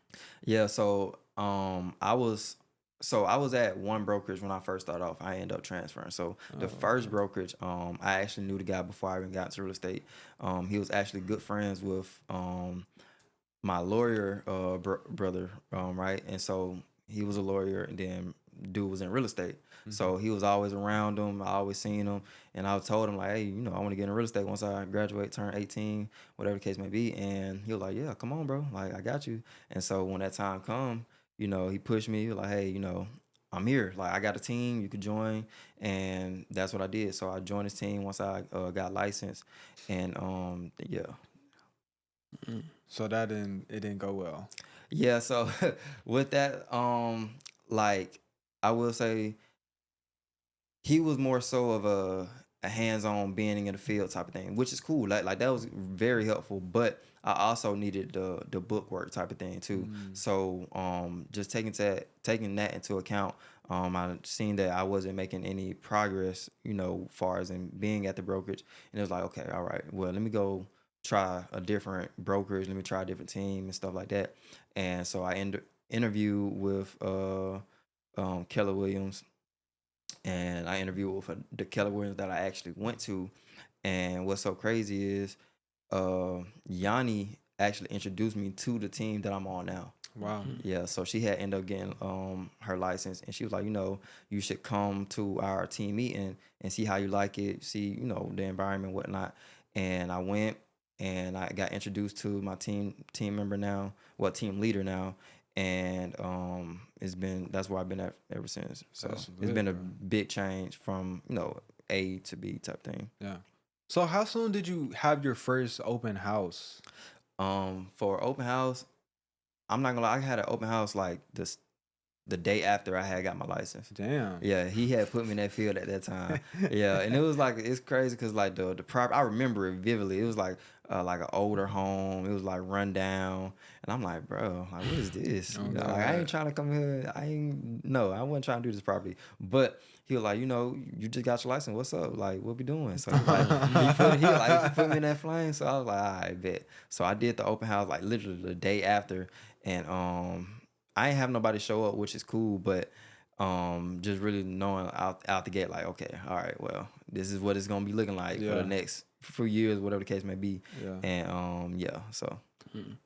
Yeah, so I was at one brokerage when I first started off. I ended up transferring. So the first brokerage, I actually knew the guy before I even got into real estate. He was actually good friends with my lawyer brother, right? And so he was a lawyer, and then dude was in real estate. So he was always around him. I always seen him, and I told him like, hey, I want to get in real estate once I graduate, turn 18, whatever the case may be. And he was like, yeah, come on, bro. Like, I got you. And so when that time come, he pushed me. He was like, hey, I'm here. Like, I got a team. You could join. And that's what I did. So I joined his team once I got licensed. And So it didn't go well. Yeah. So with that, like, I will say he was more so of a hands-on being in the field type of thing, which is cool. Like that was very helpful. But I also needed the book work type of thing too. So just taking that into account, I seen that I wasn't making any progress, far as in being at the brokerage, and it was like, okay, all right, well, let me go try a different brokerage. Let me try a different team and stuff like that. And so I interviewed with Keller Williams. And I interviewed with the Keller Williams that I actually went to. And what's so crazy is Yanni actually introduced me to the team that I'm on now. Wow. Yeah, so she had ended up getting her license, and she was like, you should come to our team meeting and see how you like it, see, the environment and whatnot. And I went, and I got introduced to my team member now, team leader now. And that's where I've been at ever since. So it's been a big change from A to B type thing. Yeah. So how soon did you have your first open house? For open house, I'm not gonna lie, I had an open house like this the day after I had got my license. Damn. Yeah, he had put me in that field at that time. Yeah, and it was like, it's crazy because like the property, I remember it vividly. It was like an older home. It was like run down, and I'm like, bro, like what is this? Oh, You know, like, God. I ain't trying to come here. I wasn't trying to do this property. But he was like, you know, you just got your license. What's up? Like, what we doing? So he put me in that flame. So I was like, all right, bet. So I did the open house like literally the day after, and I ain't have nobody show up, which is cool, but just really knowing out the gate, like, okay, all right, well, this is what it's gonna be looking like for the next few years, whatever the case may be. Yeah. And so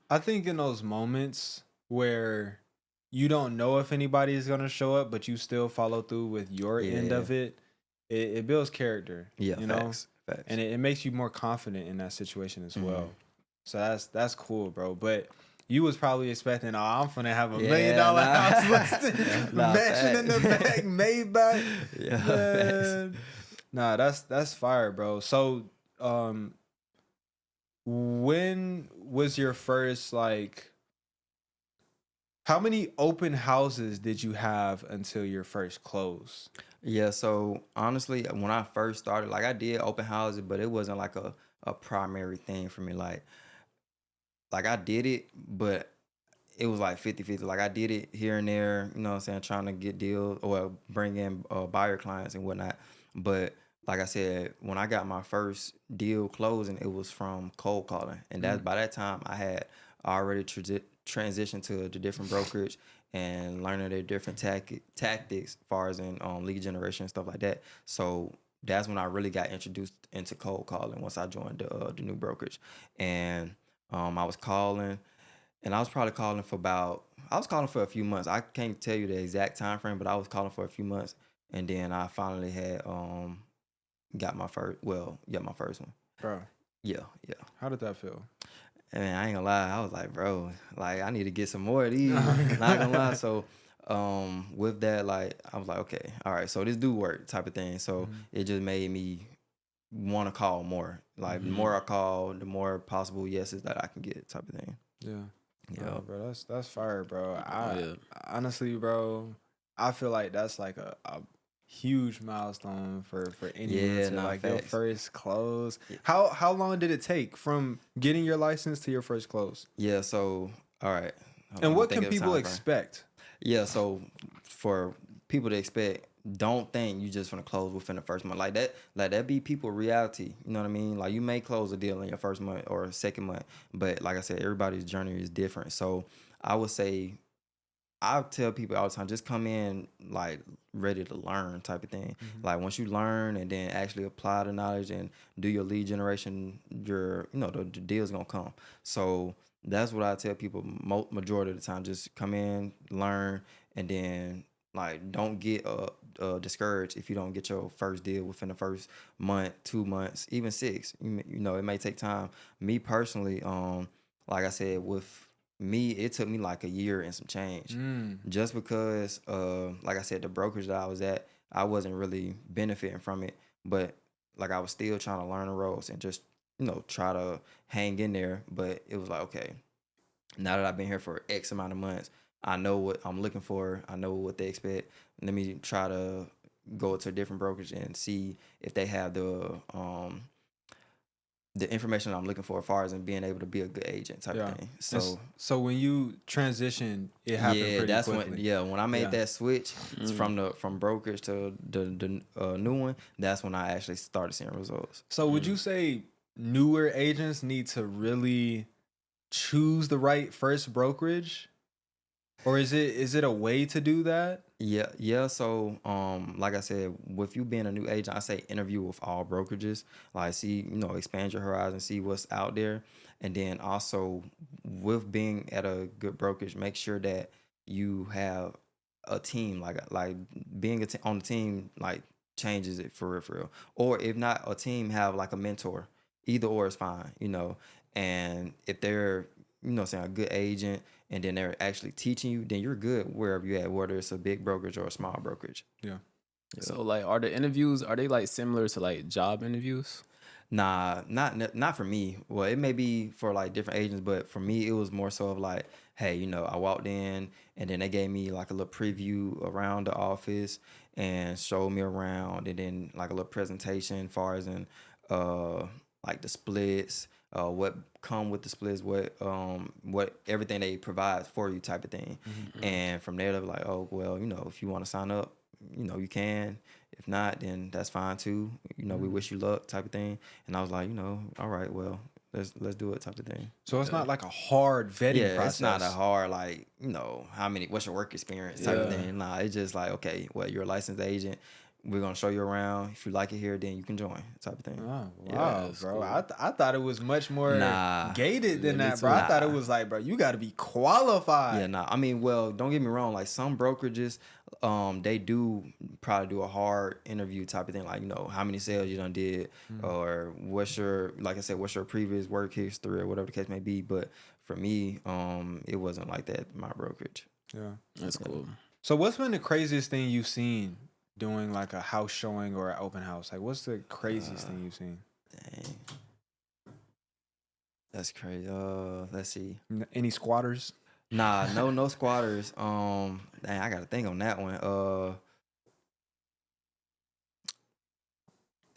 I think in those moments where you don't know if anybody is gonna show up, but you still follow through with your end of it, it builds character. Yeah, you facts. know, and it makes you more confident in that situation as well. So that's cool, bro. But you was probably expecting, I'm finna have $1 million house listed, mansion in the back, Maybach. Yeah, Nah, that's fire, bro. So, when was your first like? How many open houses did you have until your first close? Yeah, so honestly, when I first started, like I did open houses, but it wasn't like a primary thing for me. Like I did it, but it was like 50-50. Like I did it here and there, you know what I'm saying, trying to get deals or bring in buyer clients and whatnot. But like I said, when I got my first deal closing, it was from cold calling. And by that time I had already transitioned to the different brokerage and learning their different tactics as far as in lead generation and stuff like that. So that's when I really got introduced into cold calling once I joined the new brokerage. And I was calling, and I was probably calling for a few months. I can't tell you the exact time frame, but I was calling for a few months, and then I finally had got my first one. Bro, Yeah. how did that feel? And I ain't gonna lie, I was like, bro, like I need to get some more of these. Not gonna lie. So with that, like I was like, okay, all right, so this do work type of thing. So it just made me want to call more. Like the more I call, the more possible yeses that I can get type of thing. Yeah, bro, that's fire, bro. Honestly, bro, I feel like that's like a huge milestone for anyone to like your first close. How long did it take from getting your license to your first close? Yeah, so all right. And what can people expect? Yeah, so for people to expect, don't think you just gonna close within the first month. Like that be people reality. You know what I mean? Like you may close a deal in your first month or second month, but like I said, everybody's journey is different. So I would say, I tell people all the time, just come in like ready to learn type of thing. Like once you learn and then actually apply the knowledge and do your lead generation, the deal's gonna come. So that's what I tell people majority of the time. Just come in, learn, and then like don't get discouraged if you don't get your first deal within the first month, 2 months, even 6. You know, it may take time. Me personally, like I said, with me, it took me like a year and some change, just because like I said, the brokerage that I was at, I wasn't really benefiting from it, but like I was still trying to learn the ropes and just try to hang in there. But it was like, okay, now that I've been here for X amount of months, I know what I'm looking for, I know what they expect. Let me try to go to a different brokerage and see if they have the information I'm looking for as far as in being able to be a good agent type of thing. So when you transition, it happened pretty quickly. When I made that switch from brokerage to the new one, that's when I actually started seeing results. So would you say newer agents need to really choose the right first brokerage? Or is it a way to do that? Yeah. So, like I said, with you being a new agent, I say interview with all brokerages. Like, see, expand your horizon, see what's out there, and then also with being at a good brokerage, make sure that you have a team. Like being on the team, like changes it for real. Or if not a team, have like a mentor. Either or is fine. And if they're saying a good agent, and then they're actually teaching you, then you're good wherever you're at, whether it's a big brokerage or a small brokerage. Yeah. So like, are the interviews, are they like similar to like job interviews? Nah, not for me. Well, it may be for like different agents, but for me, it was more so of like, hey, I walked in and then they gave me like a little preview around the office and showed me around, and then like a little presentation, far as in like the splits, what come with the splits, what everything they provide for you type of thing. And from there, they were like, oh well, if you want to sign up, you can. If not, then that's fine too. We wish you luck type of thing. And I was like, all right, well, let's do it type of thing. So it's not like a hard vetting process. It's not a hard like, what's your work experience type of thing. Nah, it's just like, okay, well, you're a licensed agent. We're gonna show you around. If you like it here, then you can join type of thing. Oh wow, bro! Cool. I thought it was much more gated than that, bro. Nah. I thought it was like, bro, you got to be qualified. Yeah, nah. I mean, well, don't get me wrong. Like some brokerages, they do probably do a hard interview type of thing. Like, how many sales you done did, or what's your previous work history, or whatever the case may be. But for me, it wasn't like that. My brokerage. Yeah, that's cool. So, what's been the craziest thing you've seen doing like a house showing or an open house? Like, what's the craziest thing you've seen? Dang. That's crazy. Let's see. Any squatters? Nah, no squatters. Dang, I gotta think on that one.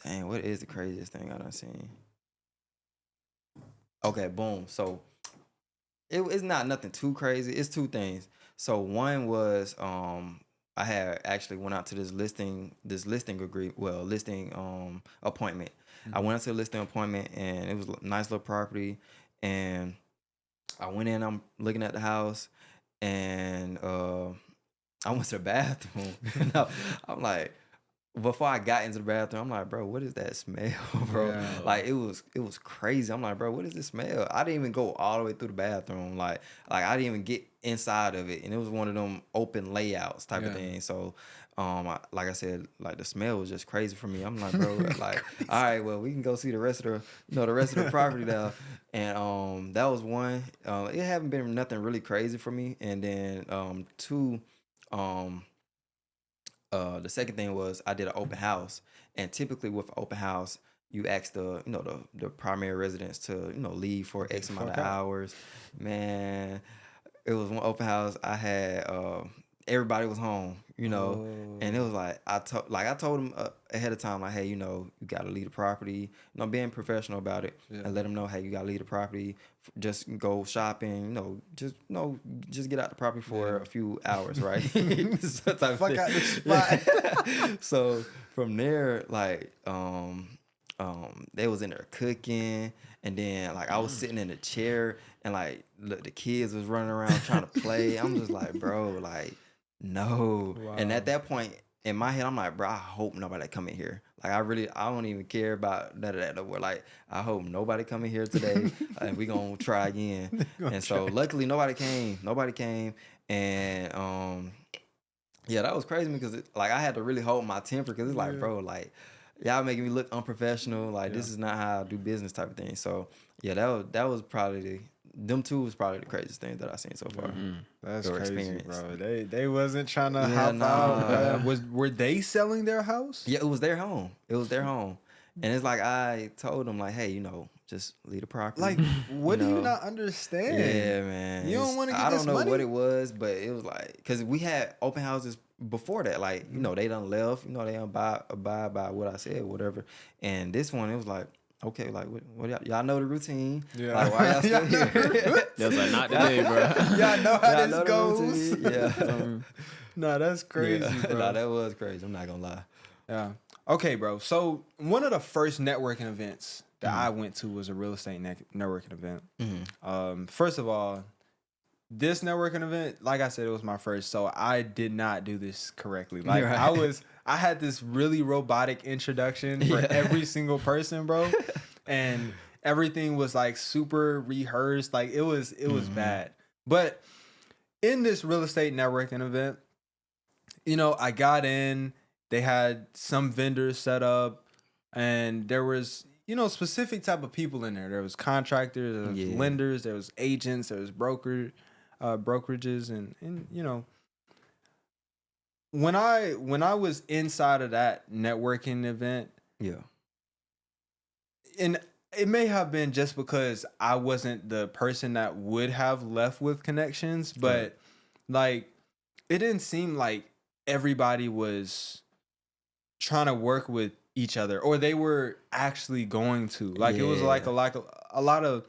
Dang, what is the craziest thing I done seen? Okay, boom. So it's not nothing too crazy. It's two things. So one was I had actually went out to this listing appointment. I went out to the listing appointment, and it was a nice little property. And I went in, I'm looking at the house, and I went to the bathroom. I'm like, before I got into the bathroom, I'm like, bro, what is that smell, bro? Yeah. Like it was crazy. I'm like, bro, what is this smell? I didn't even go all the way through the bathroom. Like I didn't even get inside of it, and it was one of them open layouts type of thing. So, like I said, like the smell was just crazy for me. I'm like, bro, like, all right, well, we can go see the rest of the property now. And that was one. It haven't been nothing really crazy for me. And then two, the second thing was I did an open house, and typically with an open house, you ask the primary residents to leave for X amount of hours. Man, it was one open house. I had everybody was home, and it was like I told them ahead of time, like, hey, you gotta leave the property, being professional about it, and let them know, hey, you gotta leave the property, just go shopping, just get out the property for a few hours, right? Fuck out the spot. So from there, like, they was in there cooking, and then like I was sitting in a chair, and like look, the kids was running around trying to play. I'm just like, bro, like, no. Wow. And at that point in my head, I'm like, bro, I hope nobody come in here. Like I don't even care about none of that no more. Like I hope nobody come in here today, and we gonna try again. And so luckily nobody came, and yeah, that was crazy because like I had to really hold my temper, because it's like, bro, like y'all making me look unprofessional. Like this is not how I do business type of thing. So yeah, that was probably them two was probably the craziest things that I've seen so far. That's crazy, bro. They wasn't trying to hop out. Were they selling their house? Yeah, it was their home. And it's like I told them, like, hey, just leave the property. Like, what do you not understand? Yeah, man. You don't want to get this money? I don't know what it was, but it was like, because we had open houses before that. Like, they done left. They done abide by what I said, whatever. And this one, it was like, okay, like, what y'all know the routine. Yeah. Like, why y'all still here? That's like, not today, bro. Y'all know how this goes. Yeah. No, that's crazy, bro. Nah, that was crazy. I'm not gonna lie. Yeah. Okay, bro. So one of the first networking events that I went to was a real estate networking event. First of all, this networking event, like I said, it was my first, so I did not do this correctly. Like I had this really robotic introduction for every single person, bro, and everything was like super rehearsed. Like it was bad. But in this real estate networking event, I got in. They had some vendors set up, and there was specific type of people in there. There was contractors, there was lenders, there was agents, there was brokerages, and when I was inside of that networking event, and it may have been just because I wasn't the person that would have left with connections, but like it didn't seem like everybody was trying to work with each other, or they were actually going to. Like it was like a lot of,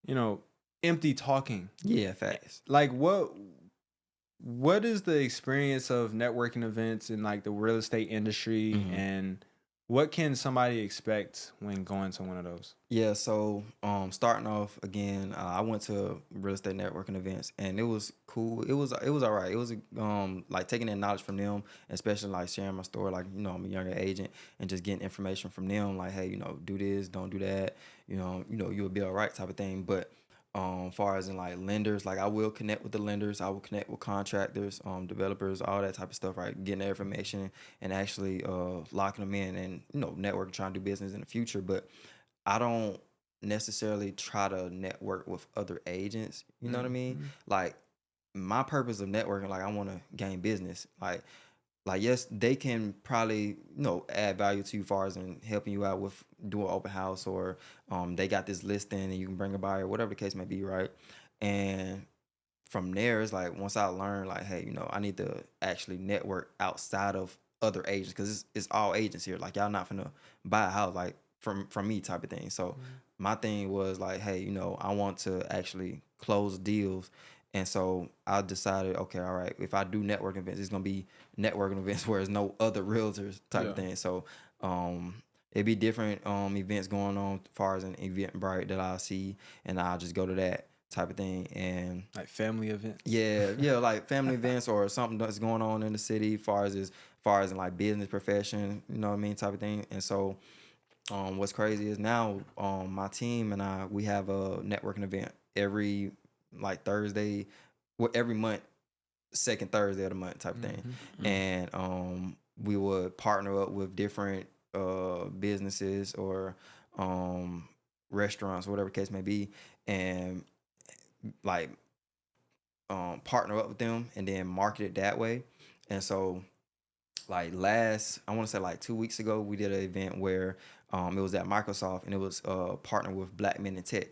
you know, empty talking. Yeah, facts. Like what is the experience of networking events in like the real estate industry, and what can somebody expect when going to one of those? Yeah, so starting off again, I went to real estate networking events, and it was cool. It was all right. It was like taking in knowledge from them, especially like sharing my story. Like, you know, I'm a younger agent, and just getting information from them. Like, hey, you know, do this, don't do that. You know, you'll be all right, type of thing. But far as in like lenders, like I will connect with the lenders, I will connect with contractors, developers, all that type of stuff, right? Getting their information and actually locking them in, and, you know, networking, trying to do business in the future. But I don't necessarily try to network with other agents. You know what I mean? Like, my purpose of networking, like, I want to gain business. Like, yes, they can probably, you know, add value to you as far as in helping you out with doing open house, or they got this listing and you can bring a buyer, whatever the case may be, right? And from there, it's like, once I learn, like, hey, you know, I need to actually network outside of other agents, because it's all agents here. Like, y'all not finna buy a house like from me, type of thing. So my thing was like, hey, you know, I want to actually close deals. And so I decided, okay, all right, if I do networking events, it's gonna be networking events where there's no other realtors, type of thing. So it'd be different events going on as far as an Eventbrite that I'll see, and I'll just go to that type of thing. And Like family events? yeah, like family events or something that's going on in the city, far as in like business profession, you know what I mean, type of thing. And so what's crazy is now my team and we have a networking event every like Thursday, well, every month, second Thursday of the month, type of thing. And we would partner up with different businesses or restaurants, whatever the case may be, and like partner up with them and then market it that way. And so like I want to say like 2 weeks ago, we did an event where it was at Microsoft, and it was partnered with Black Men in Tech.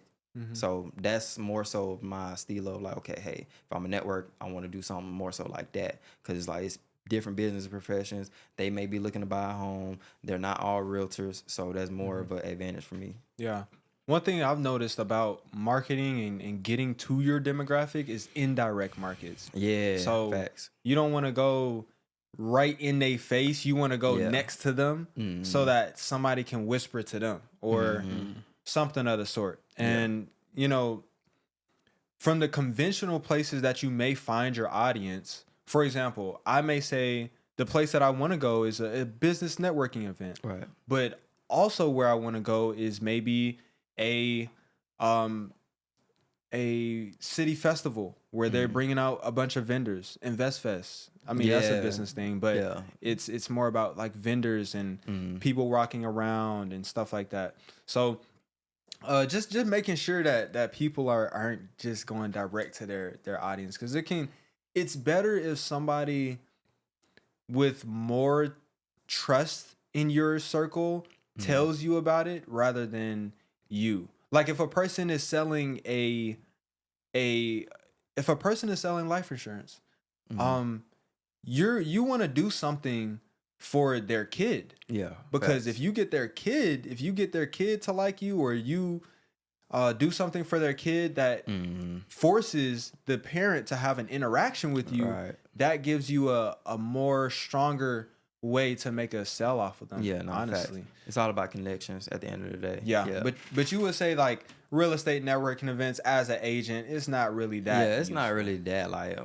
So that's more so my style of like, okay, hey, if I'm a network, I want to do something more so like that, because it's like it's different business professions. They may be looking to buy a home. They're not all realtors, so that's more of an advantage for me. Yeah. One thing I've noticed about marketing and getting to your demographic is indirect markets. Yeah, So facts. you don't want to go right in their face. You want to go next to them so that somebody can whisper to them or something of the sort. And, you know, from the conventional places that you may find your audience, for example, I may say the place that I want to go is a business networking event. Right. But also where I want to go is maybe a city festival where they're bringing out a bunch of vendors, InvestFest. I mean, that's a business thing, but it's more about like vendors and people walking around and stuff like that. So just making sure that people aren't just going direct to their audience, because it's better if somebody with more trust in your circle tells you about it rather than you. Like if a person is selling if a person is selling life insurance, you want to do something for their kid. Yeah. Because facts. if you get their kid to like you, or you do something for their kid that forces the parent to have an interaction with you, that gives you a more stronger way to make a sell off of them. Yeah, no, honestly. facts. It's all about connections at the end of the day. Yeah. But you would say like real estate networking events as an agent, it's not really that. Yeah, it's not really that. Like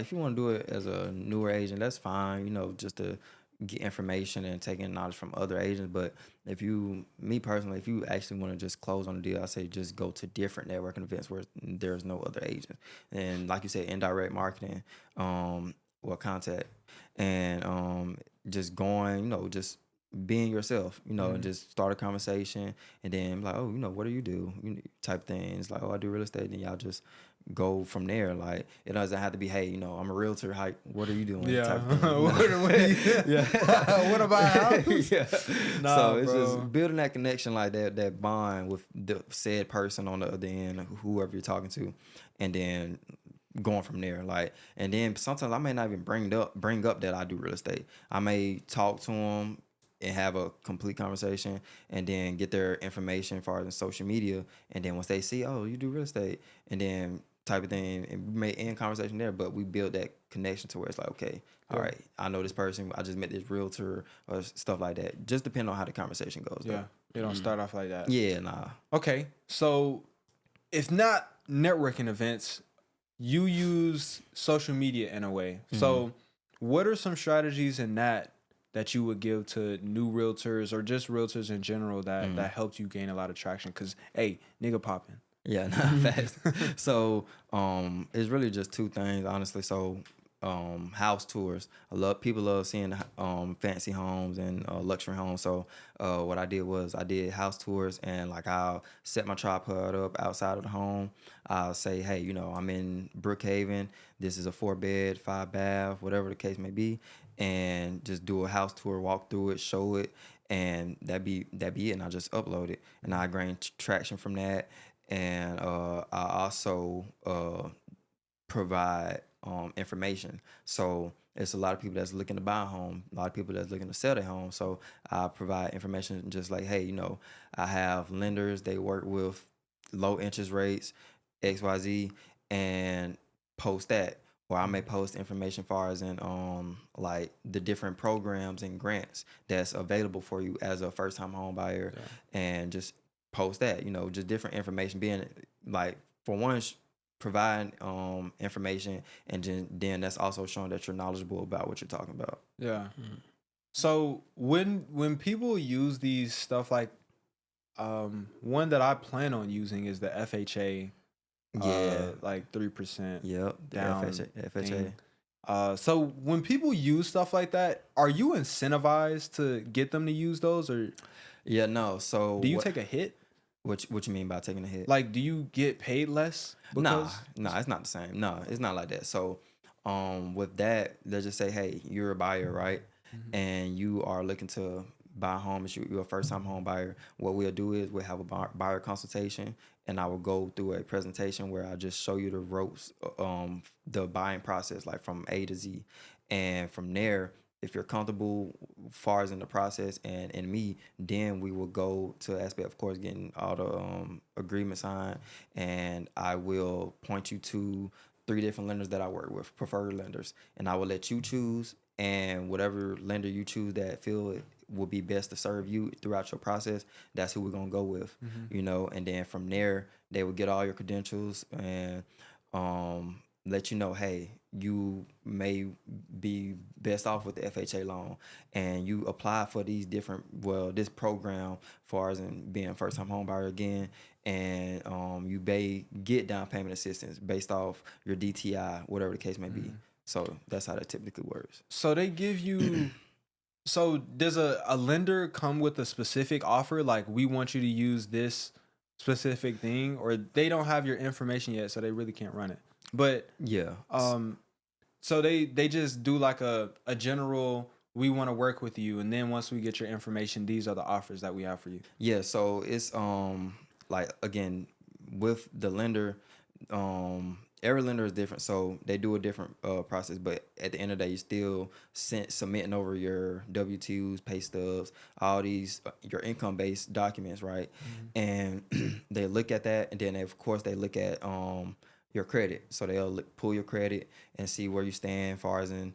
if you want to do it as a newer agent, that's fine. You know, just to get information and take in knowledge from other agents. But me personally, if you actually want to just close on the deal, I say just go to different networking events where there's no other agent. And like you said, indirect marketing, or contact, and just going, you know, just being yourself, you know, and just start a conversation, and then like, oh, you know, what do? Type things like, oh, I do real estate, and y'all just go from there. Like it doesn't have to be, hey, you know, I'm a realtor. How, what are you doing? Yeah. Type of thing. Yeah. What about house? Yeah. Nah, So it's bro. just building that connection, like that bond with the said person on the other end, whoever you're talking to, and then going from there. Like, and then sometimes I may not even bring up that I do real estate. I may talk to them and have a complete conversation, and then get their information as far as social media, and then once they see, oh, you do real estate, and then type of thing, and we may end conversation there, but we build that connection to where it's like, okay, all right, I know this person, I just met this realtor or stuff like that. Just depend on how the conversation goes. Yeah. They don't start off like that. Yeah, nah. Okay. So if not networking events, you use social media in a way. So what are some strategies in that you would give to new realtors or just realtors in general that helped you gain a lot of traction? Because, hey, nigga popping. Yeah, not fast. So it's really just two things, honestly. So house tours. People love seeing fancy homes and luxury homes. So what I did was I did house tours, and like I'll set my tripod up outside of the home. I'll say, hey, you know, I'm in Brookhaven. This is a 4-bed, 5-bath, whatever the case may be, and just do a house tour, walk through it, show it, and that be it. And I just upload it, and I gain traction from that. And I also provide information. So it's a lot of people that's looking to buy a home, a lot of people that's looking to sell their home. So I provide information just like, hey, you know, I have lenders, they work with low interest rates, XYZ, and post that. Or I may post information far as in like the different programs and grants that's available for you as a first time home buyer, and just post that, you know, just different information, being like, for one, provide information, and then that's also showing that you're knowledgeable about what you're talking about. Yeah. So when people use these stuff, like one that I plan on using is the FHA, like 3%. Yep, the down FHA. thing. So when people use stuff like that, are you incentivized to get them to use those, or Yeah, no. So do you take a hit? What you mean by taking a hit? Like, do you get paid less? Nah, it's not the same. No, it's not like that. So, with that, let's just say, hey, you're a buyer, right? And you are looking to buy a home, and you're a first-time home buyer. What we'll do is we'll have a buyer consultation, and I will go through a presentation where I just show you the ropes, the buying process, like from A to Z, and from there, if you're comfortable far as in the process and in me, then we will go to the aspect, of course, getting all the agreements signed, and I will point you to 3 different lenders that I work with, preferred lenders, and I will let you choose, and whatever lender you choose that feel it will be best to serve you throughout your process, that's who we're gonna go with, you know, and then from there, they will get all your credentials and let you know, hey, you may be best off with the FHA loan, and you apply for these different, this program far as in being first time home buyer again, and you may get down payment assistance based off your DTI, whatever the case may be. So that's how that typically works. So they give you, so does a lender come with a specific offer? Like, we want you to use this specific thing, or they don't have your information yet, so they really can't run it. But yeah, so they just do like a general, we want to work with you, and then once we get your information, these are the offers that we have for you. Yeah, so it's like, again, with the lender, every lender is different, so they do a different process, but at the end of the day, you still submitting over your W-2s, pay stubs, all these your income based documents, right? And they look at that, and then of course they look at your credit, so they'll pull your credit and see where you stand as far as in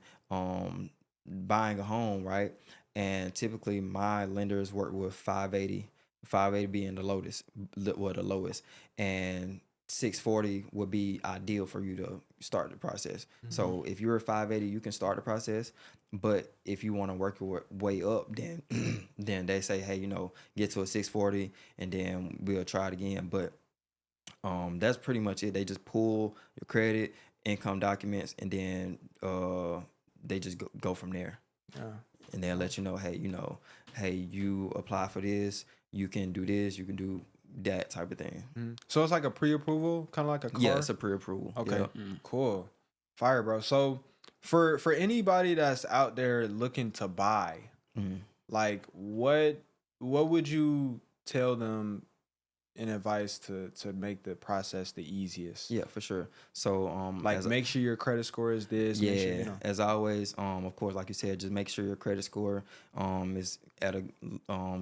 buying a home, right? And typically my lenders work with 580 being the lowest, and 640 would be ideal for you to start the process. So if you're a 580, you can start the process, but if you want to work your way up, then then they say, hey, you know, get to a 640 and then we'll try it again. But that's pretty much it. They just pull your credit, income documents, and then they just go from there. And they'll let you know, hey, you apply for this, you can do this, you can do that type of thing. So it's like a pre-approval, kind of like a car? Yeah, it's a pre-approval. Okay, Yep. cool. Fire, bro. So for anybody that's out there looking to buy, like what would you tell them in advice to make the process the easiest? Yeah, for sure. So Like make sure your credit score is this. Yeah, make sure, you know. as always, of course, like you said, just make sure your credit score is at a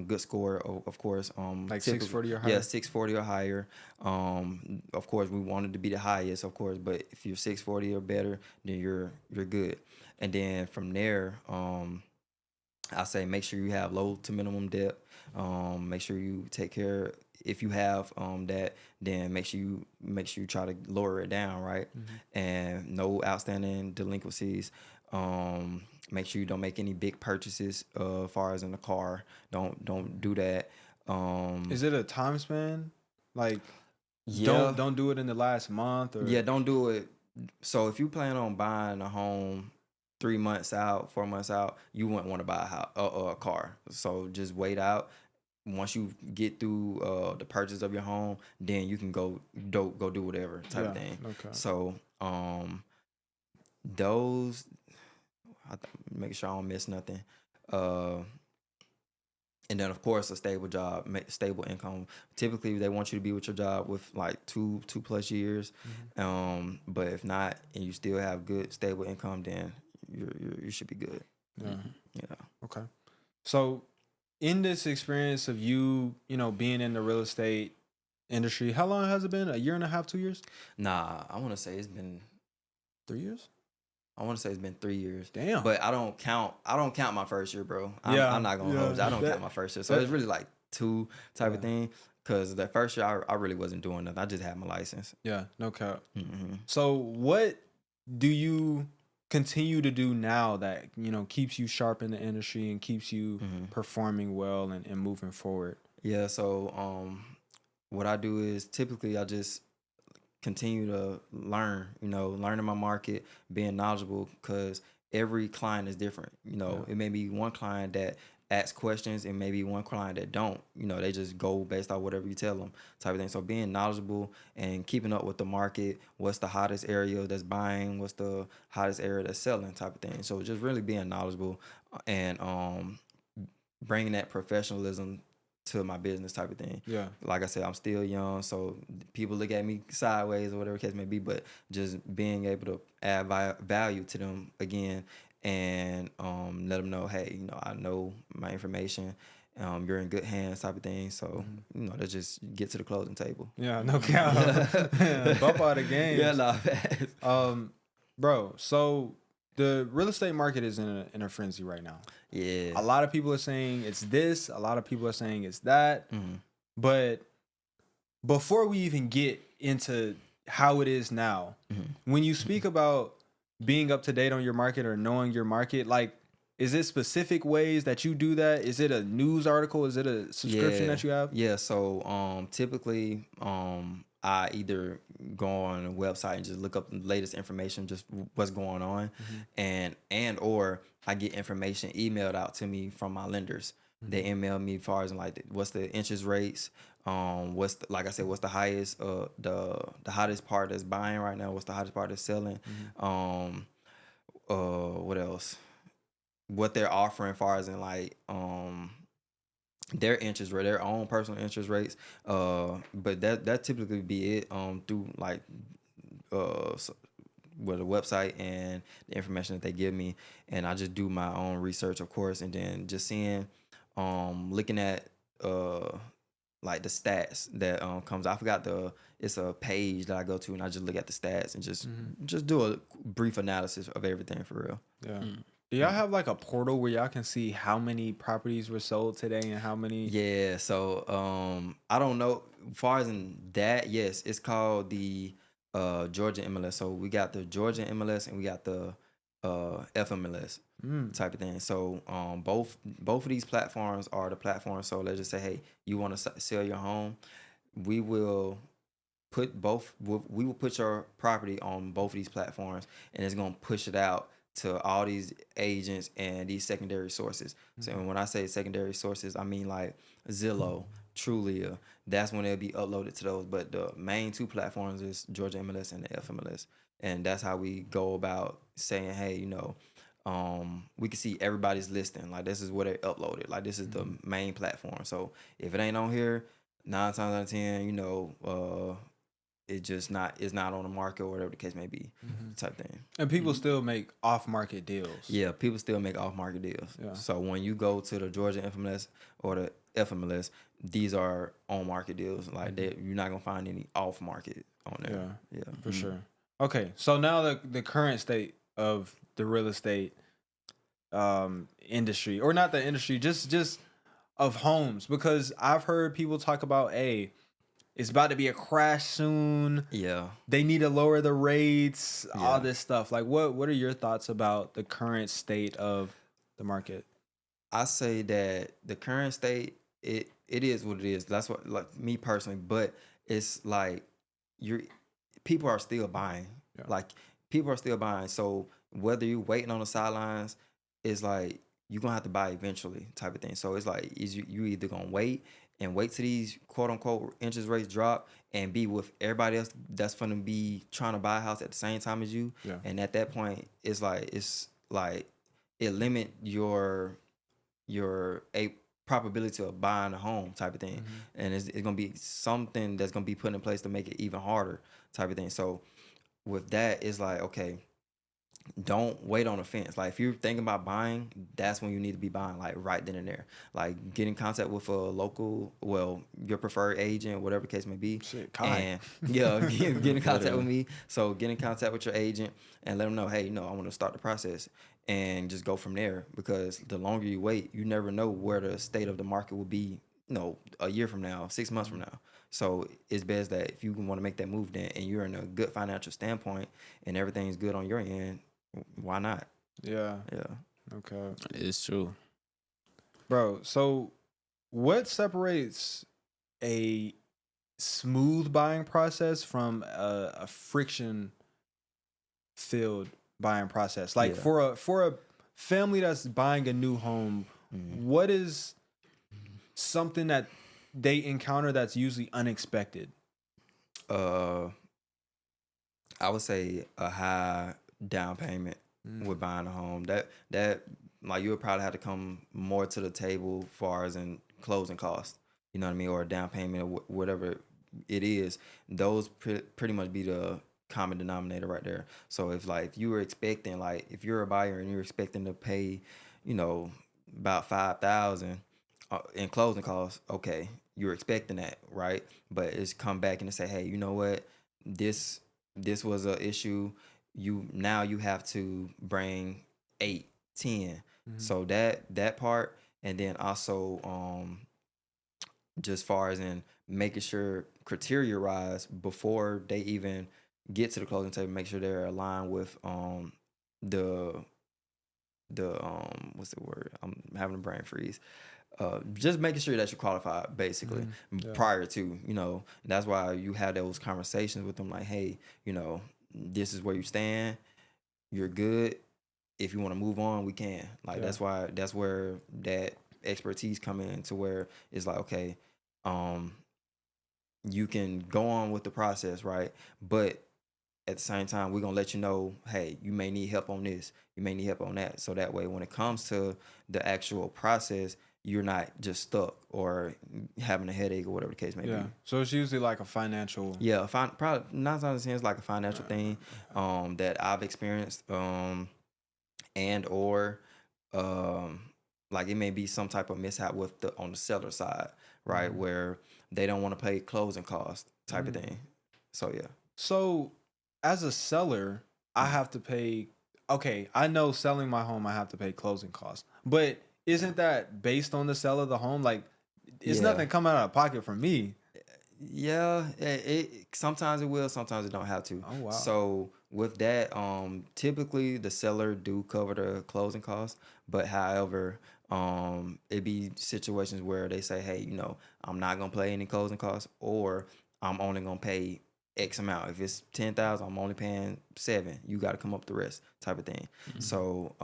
good score. Of course, Like typically- 640 or higher? Yeah, 640 or higher. Of course, we want it to be the highest, of course, but if you're 640 or better, then you're good. And then from there, I say make sure you have low to minimum debt. Make sure you take care. If you have that, then make sure you try to lower it down, right? And no outstanding delinquencies. Make sure you don't make any big purchases as far as in the car. Don't do that. Is it a time span? Like Yeah. don't do it in the last month or Yeah, don't do it. So if you plan on buying a home 3 months out, 4 months out, you wouldn't want to buy a car. So just wait out. Once you get through the purchase of your home, then you can go do whatever type of thing. Okay. So those, making sure I don't miss nothing. And then of course a stable job, stable income. Typically they want you to be with your job with like two plus years. But if not, and you still have good stable income, then you should be good. Yeah. Yeah. Okay. So in this experience of you know, being in the real estate industry, how long has it been? A year and a half, 2 years? Nah, I want to say it's been 3 years? I want to say it's been 3 years. Damn. But I don't count my first year, bro. I'm not gonna Yeah. hold you. I don't count my first year. So it's really like two type of Yeah. thing. Cause the first year I really wasn't doing nothing. I just had my license. Yeah, no cap. Mm-hmm. So what do you continue to do now that, you know, keeps you sharp in the industry and keeps you performing well and moving forward? Yeah. So what I do is typically I just continue to learn, learning my market, being knowledgeable, because every client is different. It may be one client that asks questions and maybe one client that don't. They just go based on whatever you tell them type of thing. So being knowledgeable and keeping up with the market, what's the hottest area that's buying, what's the hottest area that's selling type of thing. So just really being knowledgeable and bringing that professionalism to my business type of thing. Yeah. Like I said, I'm still young, so people look at me sideways or whatever the case may be, but just being able to add value to them again and let them know, hey, I know my information, you're in good hands type of thing. So, let's just get to the closing table. Yeah, no cap. Bump out of games. Yeah, no. Bro, so the real estate market is in a frenzy right now. Yeah. A lot of people are saying it's this. A lot of people are saying it's that. But before we even get into how it is now, when you speak about being up to date on your market or knowing your market, like, is it specific ways that you do that? Is it a news article? Is it a subscription that you have? Yeah. So typically I either go on a website and just look up the latest information, just what's going on, and or I get information emailed out to me from my lenders. They email me as far as like what's the interest rates, what's like I said, what's the highest, the hottest part that's buying right now, what's the hottest part that's selling, what else, what they're offering as far as in like their interest rate, their own personal interest rates, but that typically be it through like with the website and the information that they give me, and I just do my own research, of course, and then just seeing, looking at like the stats that comes. I forgot it's a page that I go to, and I just look at the stats and just do a brief analysis of everything for real. Yeah. Do y'all have like a portal where y'all can see how many properties were sold today and how many? Yeah, so I don't know. As far as in that, yes, it's called the Georgia MLS. So we got the Georgia MLS and we got the FMLS type of thing. So both of these platforms are the platforms. So let's just say, hey, you want to sell your home, we will put your property on both of these platforms, and it's gonna push it out to all these agents and these secondary sources. So when I say secondary sources, I mean like Zillow, truly that's when it'll be uploaded to those. But the main two platforms is Georgia MLS and the FMLS, and that's how we go about saying, hey, we can see everybody's listing. Like, this is what they uploaded. Like, this is the main platform. So if it ain't on here, 9 times out of 10, it's not on the market or whatever the case may be, type thing. And people still make off market deals. Yeah, people still make off market deals. Yeah. So when you go to the Georgia FMLS or the FMLS, these are on market deals. Like, you're not gonna find any off market on there. Yeah, for sure. Okay, so now the current state of the real estate industry, or not the industry, just of homes, because I've heard people talk about, hey, it's about to be a crash soon. Yeah. They need to lower the rates, all this stuff. Like, what are your thoughts about the current state of the market? I say that the current state, it is what it is. That's what, like, me personally, but it's like people are still buying. Yeah. Like, people are still buying. So whether you're waiting on the sidelines, it's like you're gonna have to buy eventually, type of thing. So it's like, you either gonna wait till these quote unquote interest rates drop and be with everybody else that's gonna be trying to buy a house at the same time as you. Yeah. And at that point, it's like it limit your a probability of buying a home, type of thing. And it's gonna be something that's gonna be put in place to make it even harder, type of thing. So with that, it's like, okay, don't wait on the fence. Like, if you're thinking about buying, that's when you need to be buying, like, right then and there. Like, get in contact with a local, your preferred agent, whatever the case may be. Shit, Kai. And get in contact with me. So get in contact with your agent and let them know, hey, I want to start the process, and just go from there. Because the longer you wait, you never know where the state of the market will be, a year from now, 6 months from now. So it's best that if you want to make that move then, and you're in a good financial standpoint and everything's good on your end, why not? Yeah. Yeah. Okay. It's true. Bro, so what separates a smooth buying process from a friction filled buying process? Like, Yeah. for a family that's buying a new home, what is something that they encounter that's usually unexpected? I would say a high down payment with buying a home. That like, you would probably have to come more to the table far as in closing costs. You know what I mean? Or a down payment, or whatever it is. Those pretty much be the common denominator right there. So if you were expecting, like, if you're a buyer and you're expecting to pay, about $5,000 in closing costs, okay, you're expecting that, right? But it's come back and say, hey, you know what? This was an issue. You have to bring 8, 10. So that part, and then also just far as in making sure criteria rise before they even get to the closing table, make sure they're aligned with the what's the word? I'm having a brain freeze. Just making sure that you're qualified, basically, prior to, that's why you have those conversations with them, like, hey, this is where you stand. You're good. If you want to move on, we can. Like, that's where that expertise come in, to where it's like, okay, you can go on with the process, right? But at the same time, we're gonna let you know, hey, you may need help on this, you may need help on that. So that way, when it comes to the actual process, you're not just stuck or having a headache or whatever the case may be. So it's usually like a financial. Yeah, probably 9 times out of 10 it's like a financial thing that I've experienced, and or like, it may be some type of mishap with on the seller side, right, where they don't want to pay closing costs, type of thing. So yeah. So as a seller, I have to pay. Okay, I know selling my home, I have to pay closing costs, but isn't that based on the sale of the home? Like, it's nothing coming out of pocket for me. Yeah, it sometimes it will, sometimes it don't have to. Oh, wow. So with that, typically the seller do cover the closing costs, but however, it be situations where they say, hey, I'm not gonna pay any closing costs, or I'm only gonna pay X amount. If it's 10,000, I'm only paying 7. You got to come up the rest, type of thing. So,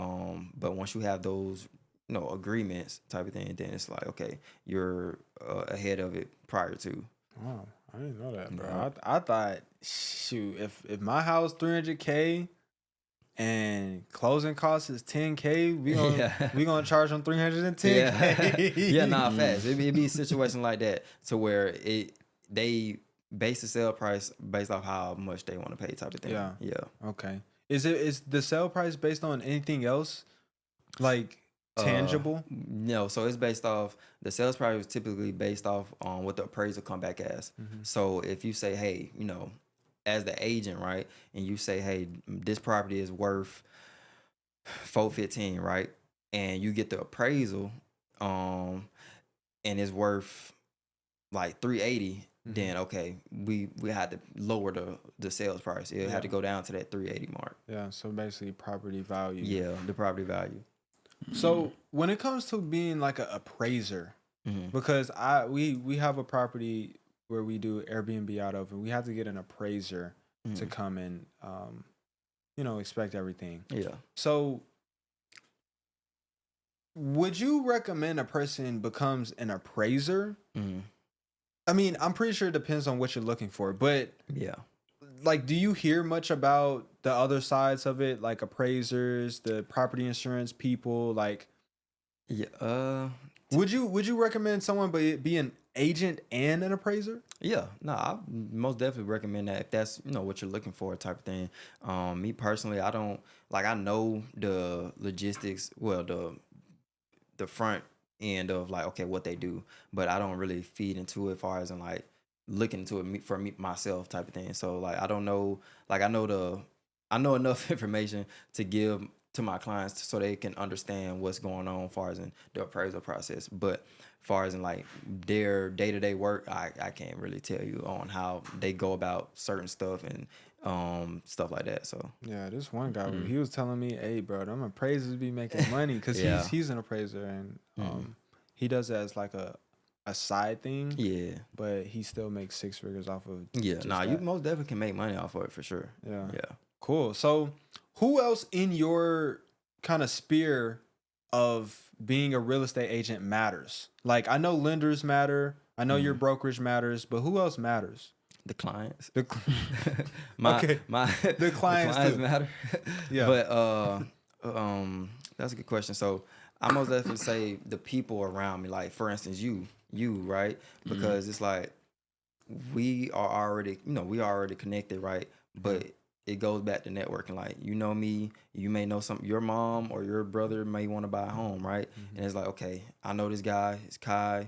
but once you have those agreements type of thing, then it's like, okay, you're ahead of it prior to. Oh, I didn't know that, bro. Yeah. I thought, shoot, if my house $300K and closing costs is $10K, we gonna charge them $310K. Yeah, nah, fast. It be a situation like that to where they base the sale price based off how much they want to pay type of thing. Yeah. Yeah. Okay. Is the sale price based on anything else, like tangible? No, so it's based off the sales price is typically based off on what the appraisal come back as. So if you say, hey, as the agent, right, and you say, hey, this property is worth $415, right, and you get the appraisal, and it's worth like $380, then okay, we had to lower the sales price. It had to go down to that $380 mark. Yeah. So basically, property value. Yeah, the property value. So when it comes to being like an appraiser, because we have a property where we do Airbnb out of, and we have to get an appraiser to come and inspect everything. Yeah. So would you recommend a person becomes an appraiser? I mean, I'm pretty sure it depends on what you're looking for, but Yeah. like, do you hear much about the other sides of it, like appraisers, the property insurance people? Like, Yeah. would you recommend someone be an agent and an appraiser? Yeah, no, I most definitely recommend that if that's what you're looking for type of thing. Me personally, I don't I know the logistics, well the front end of like okay what they do, but I don't really feed into it as far as in like looking into it for me myself type of thing. So like I don't know, like I know enough information to give to my clients so they can understand what's going on as far as in the appraisal process. But as far as in like their day-to-day work, I can't really tell you on how they go about certain stuff and stuff like that. So Yeah, this one guy, he was telling me, "Hey, bro, them appraisers be making money because Yeah. he's an appraiser and he does it as like a side thing. yeah, But he still makes 6 figures off of yeah, just nah, you that. most definitely can make money off of it for sure. Yeah. Yeah. Cool. So, who else in your kind of sphere of being a real estate agent matters? Like, I know lenders matter. I know your brokerage matters, but who else matters? The clients. The Okay. The clients too. matter. Yeah. But that's a good question. So I most definitely say the people around me, like for instance, you, right? Because it's like we are already, we are already connected, right? But it goes back to networking. Like, you know me, you may know your mom or your brother may want to buy a home, right? And it's like, okay, I know this guy, it's Kai,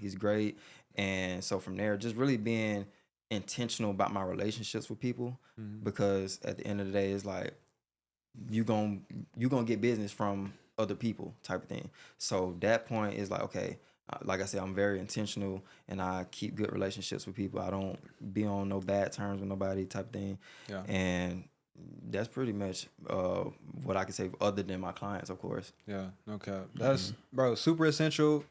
he's great. And so from there, just really being intentional about my relationships with people, because at the end of the day, it's like you gonna get business from other people type of thing. So that point is like, okay, like I said, I'm very intentional and I keep good relationships with people. I don't be on no bad terms with nobody type of thing. Yeah. And that's pretty much what I can say other than my clients, of course. Yeah, no cap. That's bro, super essential.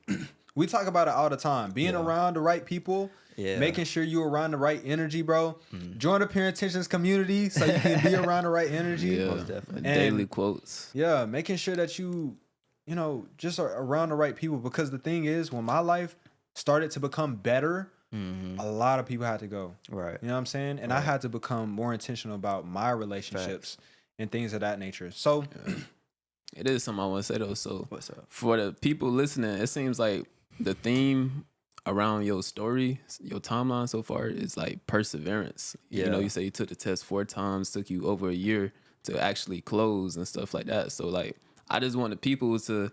We talk about it all the time. Being around the right people, making sure you're around the right energy, bro. Join the Parent Tensions community so you can be around the right energy. Yeah, Most definitely. And- daily quotes. Yeah, making sure that you just are around the right people, because the thing is, when my life started to become better, a lot of people had to go. Right. You know what I'm saying? And I had to become more intentional about my relationships and things of that nature. So It is something I want to say though. So What's up? for the people listening, it seems like the theme around your story, your timeline so far is like perseverance. Yeah. You say you took the test 4 times, took you over a year to actually close and stuff like that. So like, I just want the people to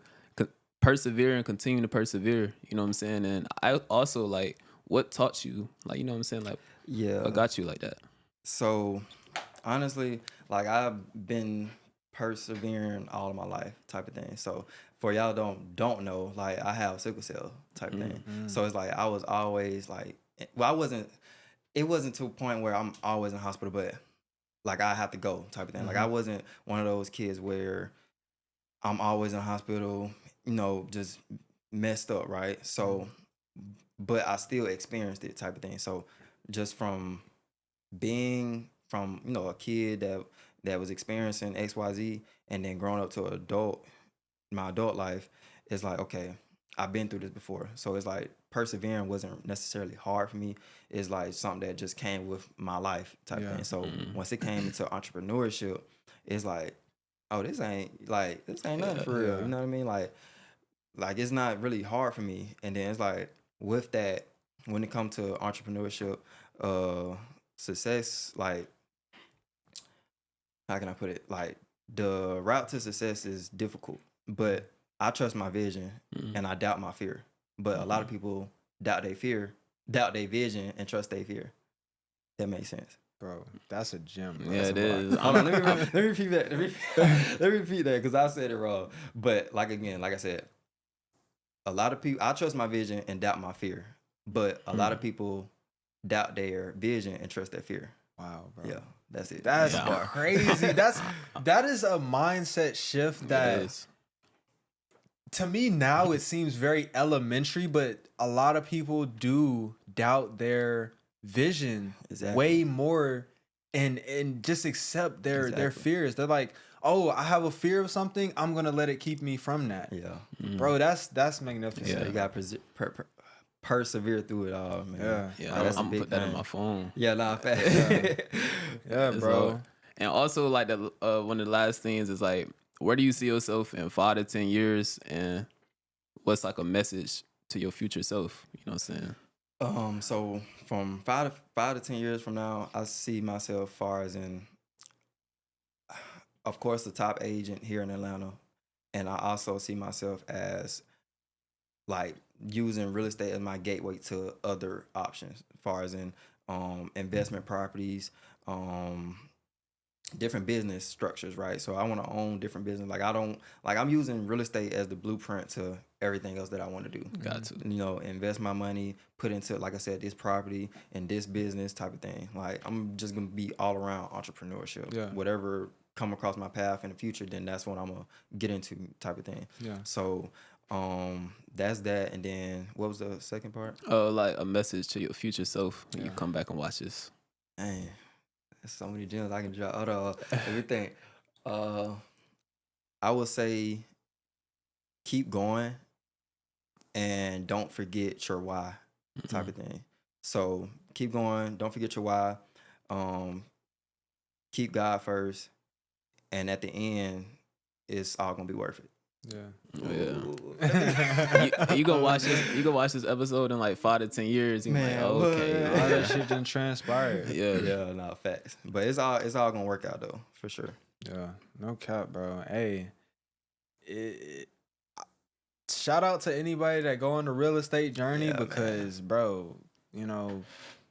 persevere and continue to persevere. You know what I'm saying? And I also like, what taught you? Like, you know what I'm saying? Like, Yeah. what got you like that? So honestly, like I've been persevering all of my life type of thing. So for y'all don't know, like I have sickle cell type of thing. So it's like I was always like, well, it wasn't to a point where I'm always in the hospital, but like I have to go type of thing. Like I wasn't one of those kids where I'm always in the hospital, just messed up, right? So, but I still experienced it type of thing. So just from being from, a kid that was experiencing XYZ and then growing up to an adult, my adult life, it's like, okay, I've been through this before. So it's like persevering wasn't necessarily hard for me. It's like something that just came with my life type Yeah. thing. So once it came into entrepreneurship, it's like, oh, this ain't nothing for real. Yeah. You know what I mean? Like it's not really hard for me. And then it's like with that, when it comes to entrepreneurship, success, like how can I put it? Like the route to success is difficult, but I trust my vision and I doubt my fear. But a lot of people doubt their vision, and trust their fear. That makes sense. Bro, that's a gem. Bro. Yeah, That's it a bar. is. Hold on, let me repeat that. Let me repeat that because I said it wrong. But like I said, a lot of people, I trust my vision and doubt my fear. But a lot of people doubt their vision and trust their fear. Wow, bro. Yeah, that's it. That's Yeah. crazy. That is a mindset shift that It is. to me now it seems very elementary, but a lot of people do doubt their vision Exactly. way more and just accept their Exactly. fears. They're like, oh, I have a fear of something, I'm gonna let it keep me from that. Yeah. Bro, that's magnificent. So you got to persevere through it all, man. Yeah. Yeah, that's a I'm gonna big put that in thing. my phone. Yeah, nah, fact. Yeah, bro. So, and also, like the one of the last things is like, where do you see yourself in 5 to 10 years, and what's like a message to your future self? You know what I'm saying? So from 5 to 10 years from now, I see myself far as in, of course, the top agent here in Atlanta, and I also see myself as like using real estate as my gateway to other options, as far as in investment properties, different business structures, right? So I want to own different business. Like I'm using real estate as the blueprint to everything else that I want to do. Got to. You know, invest my money, put into, like I said, this property and this business type of thing. Like I'm just gonna be all around entrepreneurship. Yeah. Whatever come across my path in the future, then that's what I'm gonna get into type of thing. Yeah. So that's that. And then what was the second part? Like a message to your future self when you come back and watch this. Dang, there's so many gems I can drop. Hold on, let me think. I would say keep going and don't forget your why type of thing. So keep going, don't forget your why. Keep God first, and at the end, it's all gonna be worth it. Yeah. Oh, yeah. you gonna watch this? You gonna watch this episode in like 5 to 10 years? And Man, like, okay, All that shit done transpired. yeah. Yeah, no facts. But it's all gonna work out though, for sure. Yeah, no cap, bro. Hey, shout out to anybody that go on the real estate journey Yeah, because, bro, you know,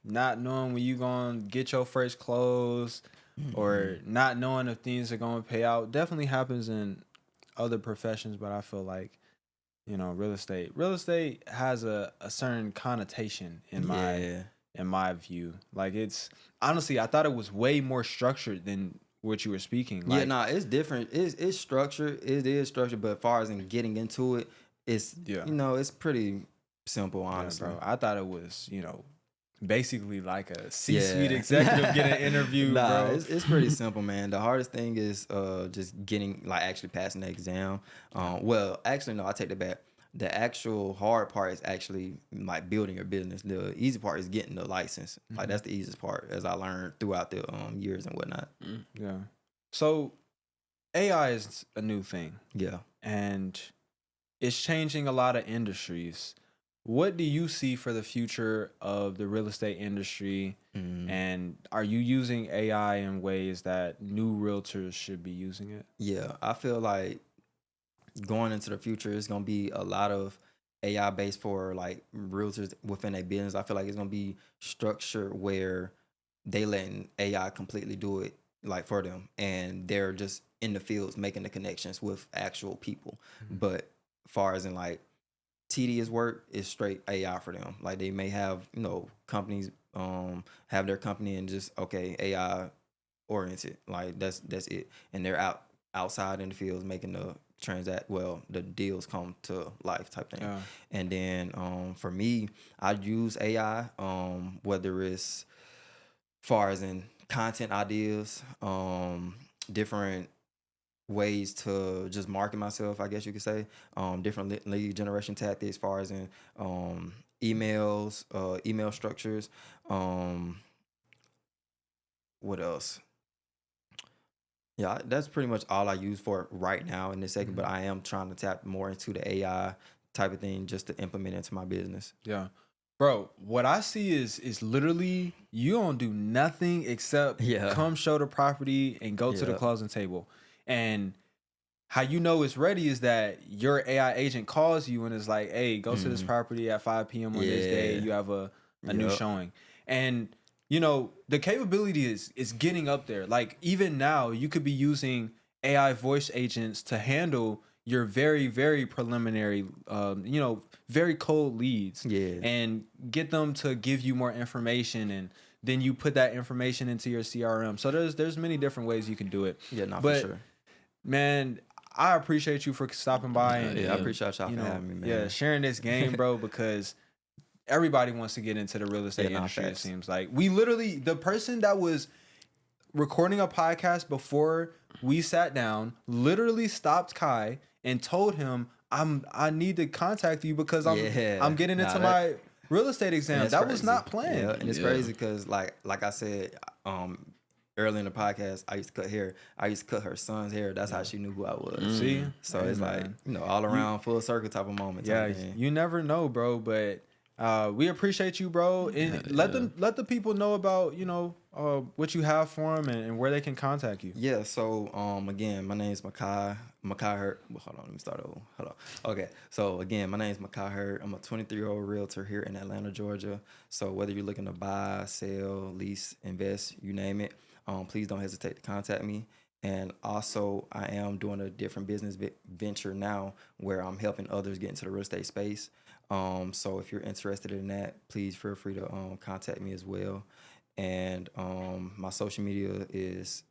not knowing when you gonna get your first close or not knowing if things are gonna pay out definitely happens in other professions, but I feel like, you know, real estate has a certain connotation in my view. Like, it's honestly, I thought it was way more structured than what you were speaking. Like, Yeah, nah, it's different. It's structured. It is structured, but as far as in getting into it, it's you know, it's pretty simple, honestly. bro, I thought it was, you know, basically like a C-suite executive get an interview, Nah, bro. it's pretty simple, man. The hardest thing is just getting, like, actually passing the exam. Well, actually, no, I take that back. The actual hard part is actually like building your business. The easy part is getting the license. Like that's the easiest part, as I learned throughout the years and whatnot. Yeah. So AI is a new thing Yeah. and it's changing a lot of industries. What do you see for the future of the real estate industry? And are you using AI in ways that new realtors should be using it? Yeah, I feel like going into the future, it's gonna be a lot of AI based for like realtors within a business. I feel like it's gonna be structured where they letting AI completely do it like for them, and they're just in the fields making the connections with actual people. But far as in like tedious work is straight AI for them. Like they may have, you know, companies have their company and just AI oriented. Like that's it. And they're outside in the fields making the deals come to life type thing. Yeah. And then for me, I use AI, whether it's far as in content ideas, different ways to just market myself, I guess you could say. Different lead generation tactics, as far as in emails, email structures. What else? Yeah, that's pretty much all I use for it right now in this second. But I am trying to tap more into the AI type of thing just to implement into my business. Yeah. Bro, what I see is literally you don't do nothing except come show the property and go to the closing table. And how you know it's ready is that your AI agent calls you and is like, hey, go to this property at 5 p.m. on this day. You have a new showing. And, you know, the capability is getting up there. Like, even now, you could be using AI voice agents to handle your very, very preliminary, you know, very cold leads. And get them to give you more information, and then you put that information into your CRM. So there's many different ways you can do it. For sure. Man, I appreciate you for stopping by. And I appreciate y'all for having me, man. Yeah, sharing this game, bro, because everybody wants to get into the real estate industry, it seems like. We literally, the person that was recording a podcast before we sat down literally stopped Kai and told him, I need to contact you because I'm getting into my real estate exam. That was not planned. Yeah, and it's crazy because like I said, early in the podcast, I used to cut hair. I used to cut her son's hair. That's how she knew who I was. See? So it's like, you know, all around full circle type of moment. Yeah, you never know, bro. But we appreciate you, bro. And let the people know about, you know, what you have for them and where they can contact you. Yeah, so again, my name is Makai Hurt. Well, hold on, let me start over. Hold on. Okay, so again, my name is Makai Hurt. I'm a 23-year-old realtor here in Atlanta, Georgia. So whether you're looking to buy, sell, lease, invest, you name it, please don't hesitate to contact me. And also, I am doing a different business venture now where I'm helping others get into the real estate space. So if you're interested in that, please feel free to contact me as well. And my social media is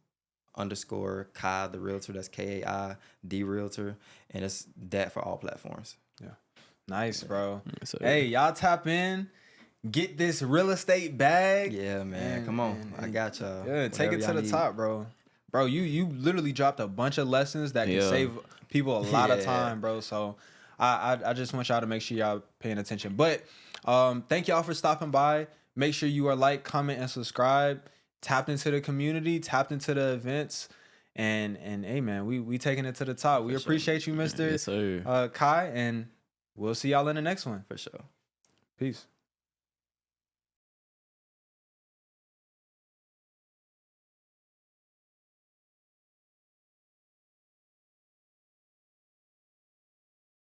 _Kai the Realtor. That's KAI the Realtor, and it's that for all platforms. Yeah, nice, bro. Hey, y'all tap in. Get this real estate bag. Yeah, man. Come on. I got y'all. Yeah, take it to the top, bro. Bro, you literally dropped a bunch of lessons that can save people a lot of time, bro. So I just want y'all to make sure y'all paying attention. But thank y'all for stopping by. Make sure you are like, comment, and subscribe. Tapped into the community, tapped into the events. And hey, man, we taking it to the top. We appreciate you, Mr. Yes, sir. Kai, and we'll see y'all in the next one. For sure. Peace.